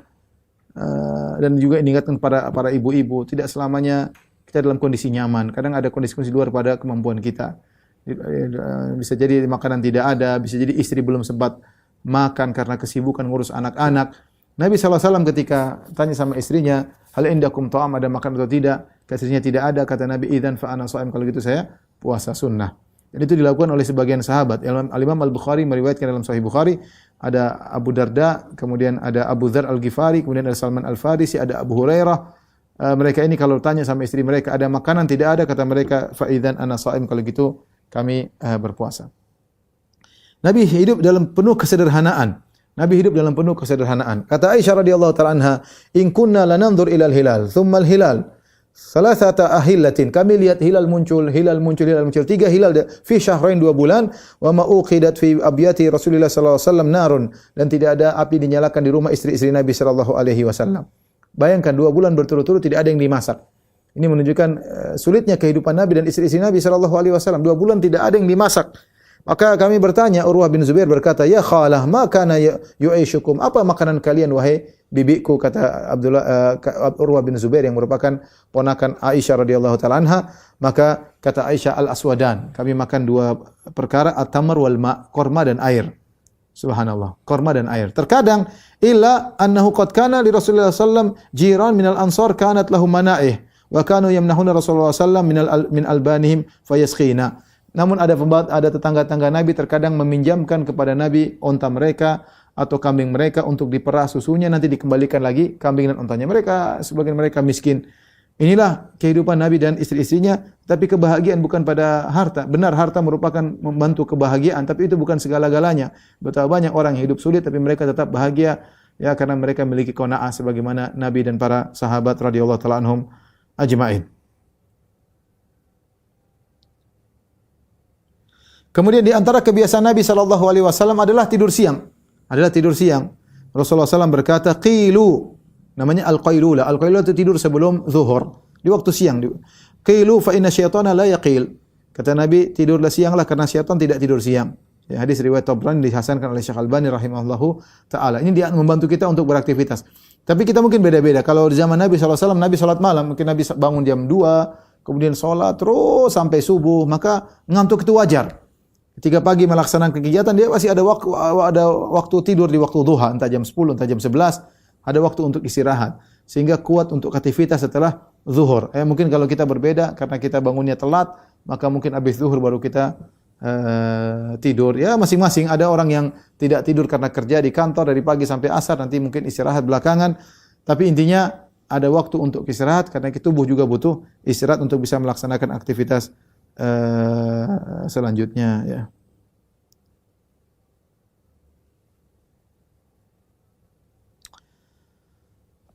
dan juga diingatkan para ibu-ibu, tidak selamanya kita dalam kondisi nyaman. Kadang ada kondisi-kondisi luar pada kemampuan kita. Bisa jadi makanan tidak ada, bisa jadi istri belum sempat makan karena kesibukan ngurus anak-anak. Nabi SAW ketika tanya sama istrinya, hal indakum ta'am, ada makan atau tidak? Kata istrinya tidak ada. Kata Nabi, idzan fa ana sha'im, kalau gitu saya puasa sunnah. Dan itu dilakukan oleh sebagian sahabat. Al-Imam Al-Bukhari meriwayatkan dalam Sahih Bukhari, ada Abu Darda, kemudian ada Abu Dzar Al-Ghifari, kemudian ada Salman Al-Farisi, ada Abu Hurairah. Mereka ini kalau tanya sama istri mereka, ada makanan tidak ada? Kata mereka, fa idzan ana sha'im, kalau gitu kami berpuasa. Nabi hidup dalam penuh kesederhanaan. Nabi hidup dalam penuh kesederhanaan. Kata Aisyah radhiyallahu ta'ala anha, "In kunna lananzur ilal hilal, thumma al-hilal, salasata ahillatin." Kami lihat hilal muncul. 3 hilal fi syahrain 2 bulan, wa ma uqidat fi abyati Rasulillah sallallahu alaihi wasallam narun, dan tidak ada api dinyalakan di rumah istri-istri Nabi sallallahu alaihi wasallam. Bayangkan 2 bulan berturut-turut tidak ada yang dimasak. Ini menunjukkan sulitnya kehidupan Nabi dan istri-istri Nabi sallallahu alaihi wasallam. 2 bulan tidak ada yang dimasak. Maka kami bertanya, Urwah bin Zubair berkata, "Ya khalah, ma kana yu'ishukum?" Apa makanan kalian wahai bibiku? Kata Urwah bin Zubair yang merupakan ponakan Aisyah radhiyallahu taala anha. Maka kata Aisyah, al-aswadan. Kami makan 2 perkara, at-tamr wal ma', korma dan air. Subhanallah, korma dan air. Terkadang illa annahu qad kana li Rasulillah sallallahu alaihi wasallam jiran minal ansar kanat lahum mana'ih wa kanu yamnahuna Rasulullah sallallahu alaihi wasallam min albanihim fayaskhina. Namun ada tetangga-tetangga Nabi terkadang meminjamkan kepada Nabi onta mereka atau kambing mereka untuk diperah susunya, nanti dikembalikan lagi kambing dan ontanya. Sebagian mereka miskin. Inilah kehidupan Nabi dan istri-istrinya, tapi kebahagiaan bukan pada harta. Benar harta merupakan membantu kebahagiaan, tapi itu bukan segala-galanya. Betapa banyak orang yang hidup sulit tapi mereka tetap bahagia ya karena mereka memiliki qanaah sebagaimana Nabi dan para sahabat radhiyallahu taala anhum ajma'in. Kemudian di antara kebiasaan Nabi sallallahu alaihi wasallam adalah tidur siang. Rasulullah SAW berkata, "Qilu." Namanya al-qailulah. Al-qailulah itu tidur sebelum zuhur, di waktu siang. "Qilu fa inna syaitana la yaqil." Kata Nabi, tidurlah sianglah karena syaitan tidak tidur siang. Ya, hadis riwayat Tabrani dihasankan oleh Syekh Albani rahimahullahu taala. Ini dia membantu kita untuk beraktivitas. Tapi kita mungkin beda-beda. Kalau di zaman Nabi sallallahu alaihi wasallam Nabi salat malam, mungkin Nabi bangun jam 2, kemudian salat terus sampai subuh, maka ngantuk itu wajar. Ketika pagi melaksanakan kegiatan, dia masih ada waktu tidur di waktu duha, entah jam 10, entah jam 11, ada waktu untuk istirahat. Sehingga kuat untuk aktivitas setelah zuhur. Mungkin kalau kita berbeda, karena kita bangunnya telat, maka mungkin habis zuhur baru kita tidur. Ya masing-masing, ada orang yang tidak tidur karena kerja di kantor dari pagi sampai asar, nanti mungkin istirahat belakangan. Tapi intinya ada waktu untuk istirahat, karena tubuh juga butuh istirahat untuk bisa melaksanakan aktivitas selanjutnya ya.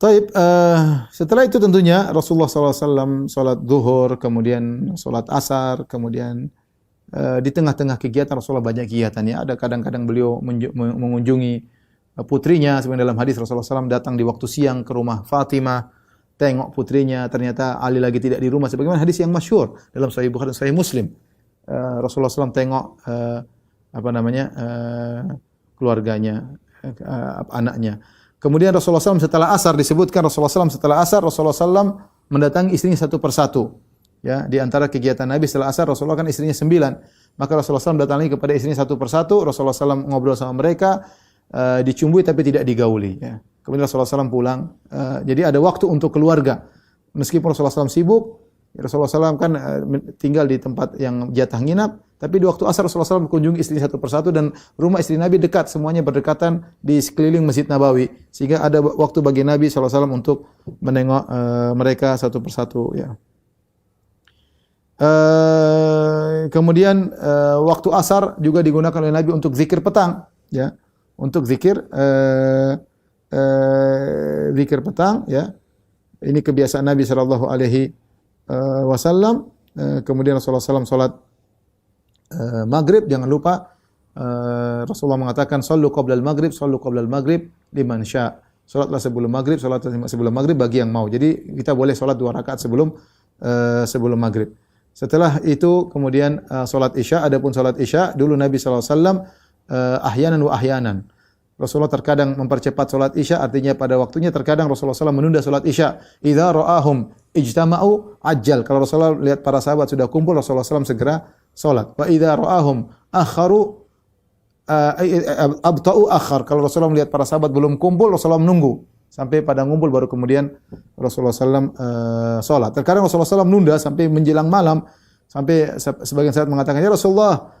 Taib, setelah itu tentunya Rasulullah SAW salat zuhur, kemudian salat asar, kemudian di tengah-tengah kegiatan Rasulullah banyak kegiatan ya. Ada kadang-kadang beliau mengunjungi putrinya, seperti dalam hadis Rasulullah SAW datang di waktu siang ke rumah Fatimah, tengok putrinya, ternyata Ali lagi tidak di rumah. Sebagaimana hadis yang masyhur dalam Sahih Bukhari dan Sahih Muslim. Rasulullah SAW tengok keluarganya, anaknya. Kemudian Rasulullah SAW setelah asar disebutkan Rasulullah SAW mendatangi istrinya satu persatu. Ya, di antara kegiatan Nabi setelah asar Rasulullah kan istrinya 9. Maka Rasulullah SAW datangi kepada istrinya satu persatu. Rasulullah SAW ngobrol sama mereka, dicumbui tapi tidak digauli. Ya. Kemudian Rasulullah SAW pulang. Jadi ada waktu untuk keluarga. Meskipun Rasulullah SAW sibuk, Rasulullah SAW kan tinggal di tempat yang jatah nginap. Tapi di waktu asar Rasulullah SAW mengunjungi istri satu persatu dan rumah istri Nabi dekat, semuanya berdekatan di sekeliling Masjid Nabawi. Sehingga ada waktu bagi Nabi SAW untuk menengok mereka satu persatu. Ya. Kemudian waktu asar juga digunakan oleh Nabi untuk zikir petang. Ya. Untuk zikir petang. Ya. Ini kebiasaan Nabi SAW. Kemudian Rasulullah SAW salat maghrib, jangan lupa Rasulullah mengatakan sallu qablal maghrib liman sya. Salatlah sebelum maghrib, bagi yang mau. Jadi kita boleh salat 2 rakaat sebelum maghrib. Setelah itu kemudian salat isya. Adapun salat isya dulu Nabi SAW ahyanan wa ahyanan. Rasulullah terkadang mempercepat salat isya, artinya pada waktunya. Terkadang Rasulullah SAW menunda salat isya. Idza ra'ahum ijtama'u ajjal. Kalau Rasulullah lihat para sahabat sudah kumpul, Rasulullah SAW segera salat. Wa idza ra'ahum akharu abta'u akhar. Kalau Rasulullah melihat para sahabat belum kumpul, Rasulullah menunggu sampai pada ngumpul baru kemudian Rasulullah SAW salat. Terkadang Rasulullah SAW nunda sampai menjelang malam, sampai sebagian sahabat mengatakan, "Ya Rasulullah,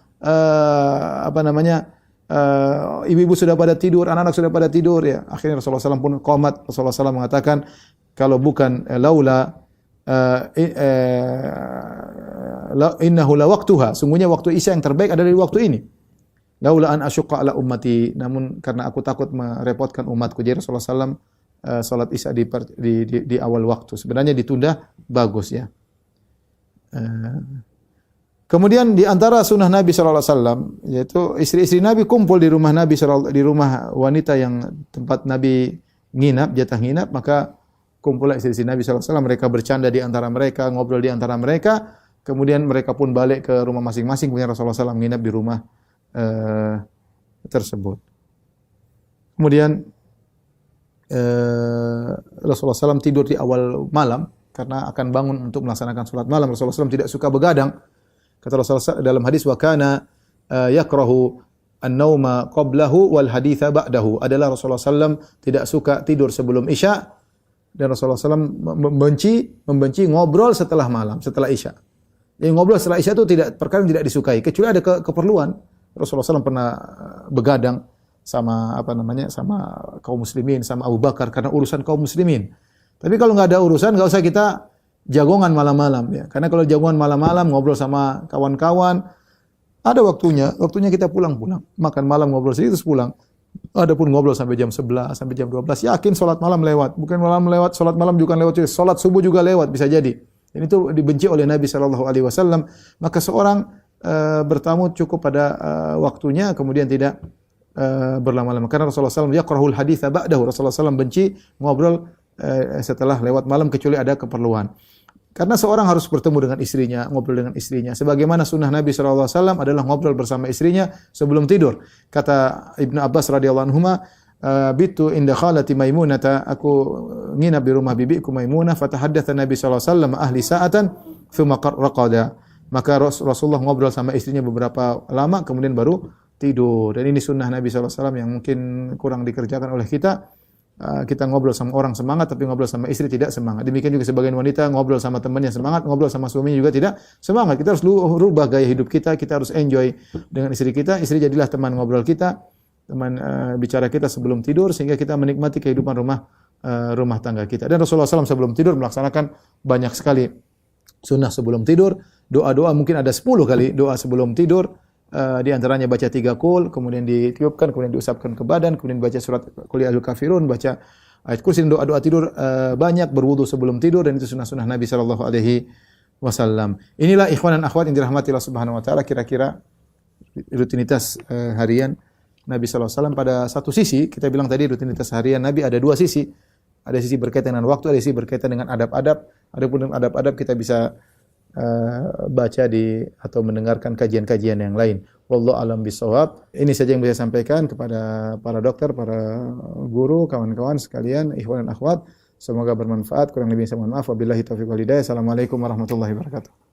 ibu-ibu sudah pada tidur, anak-anak sudah pada tidur." Ya, akhirnya Rasulullah SAW pun qomat. Rasulullah SAW mengatakan, kalau bukan innahu la waktuha, sungguhnya waktu isya yang terbaik adalah di waktu ini. Laula an asyqa ala ummati, namun karena aku takut merepotkan umatku. Jadi Rasulullah SAW salat isya di awal waktu. Sebenarnya ditunda bagus ya. Kemudian di antara sunnah Nabi SAW, yaitu istri-istri Nabi kumpul di rumah Nabi di rumah wanita yang tempat Nabi nginap, jatah nginap, maka kumpullah istri-istri Nabi SAW, mereka bercanda di antara mereka, ngobrol di antara mereka, kemudian mereka pun balik ke rumah masing-masing, kemudian Rasulullah SAW nginap di rumah tersebut. Kemudian Rasulullah SAW tidur di awal malam, karena akan bangun untuk melaksanakan salat malam. Rasulullah SAW tidak suka begadang. Kata Rasulullah dalam hadis, wa kana yakrahu an-nauma qablahu wal haditha ba'dahu. Adalah Rasulullah SAW tidak suka tidur sebelum isya, dan Rasulullah SAW membenci ngobrol setelah malam, setelah isya. Yang ngobrol setelah isya itu perkara yang tidak disukai, kecuali ada keperluan. Rasulullah SAW pernah begadang sama sama kaum muslimin, sama Abu Bakar karena urusan kaum muslimin. Tapi kalau nggak ada urusan, nggak usah kita jagongan malam-malam ya. Karena kalau jagongan malam-malam ngobrol sama kawan-kawan, ada waktunya kita pulang, makan malam, ngobrol sedikit terus pulang. Adapun ngobrol sampai jam 11, sampai jam 12, yakin salat malam lewat. Bukan malam lewat, salat malam juga lewat, salat subuh juga lewat, bisa jadi. Dan itu dibenci oleh Nabi SAW. Maka seorang bertamu cukup pada waktunya, kemudian tidak berlama-lama. Karena Rasulullah SAW yakrahul haditha ba'dahu. Rasulullah SAW benci ngobrol setelah lewat malam, kecuali ada keperluan. Karena seorang harus bertemu dengan istrinya, ngobrol dengan istrinya. Sebagaimana sunnah Nabi SAW adalah ngobrol bersama istrinya sebelum tidur. Kata Ibnu Abbas radhiyallahu anhuma, bitu inda khalati Maimunah, aku nginap di rumah bibiku Maimunah, fatahaddatsa Nabi SAW ahli sa'atan thumma raqada. Maka Rasulullah ngobrol sama istrinya beberapa lama, kemudian baru tidur. Dan ini sunnah Nabi SAW yang mungkin kurang dikerjakan oleh kita. Kita ngobrol sama orang semangat, tapi ngobrol sama istri tidak semangat. Demikian juga sebagian wanita ngobrol sama temannya semangat, ngobrol sama suaminya juga tidak semangat. Kita harus rubah gaya hidup kita, kita harus enjoy dengan istri kita. Istri jadilah teman ngobrol kita, teman bicara kita sebelum tidur, sehingga kita menikmati kehidupan rumah tangga kita. Dan Rasulullah SAW sebelum tidur melaksanakan banyak sekali sunnah sebelum tidur. Doa-doa mungkin ada 10 kali doa sebelum tidur. Di antaranya baca 3 qul, kemudian ditiupkan, kemudian diusapkan ke badan, kemudian baca surat Qul ya ayyuhal kafirun, baca ayat kursi, doa-doa tidur banyak, berwudu sebelum tidur, dan itu sunnah-sunnah Nabi sallallahu alaihi wasallam. Inilah ikhwan dan akhwat yang dirahmati Allah Subhanahu wa taala, kira-kira rutinitas harian Nabi sallallahu alaihi wasallam. Pada satu sisi, kita bilang tadi rutinitas harian Nabi ada 2 sisi. Ada sisi berkaitan dengan waktu, ada sisi berkaitan dengan adab-adab. Adapun adab-adab kita bisa baca atau mendengarkan kajian-kajian yang lain. Wallahu alam bisawab. Ini saja yang bisa saya sampaikan kepada para dokter, para guru, kawan-kawan sekalian, ikhwan dan akhwat. Semoga bermanfaat. Kurang lebih saya mohon maaf. Wabillahi taufiq wal hidayah. Assalamualaikum warahmatullahi wabarakatuh.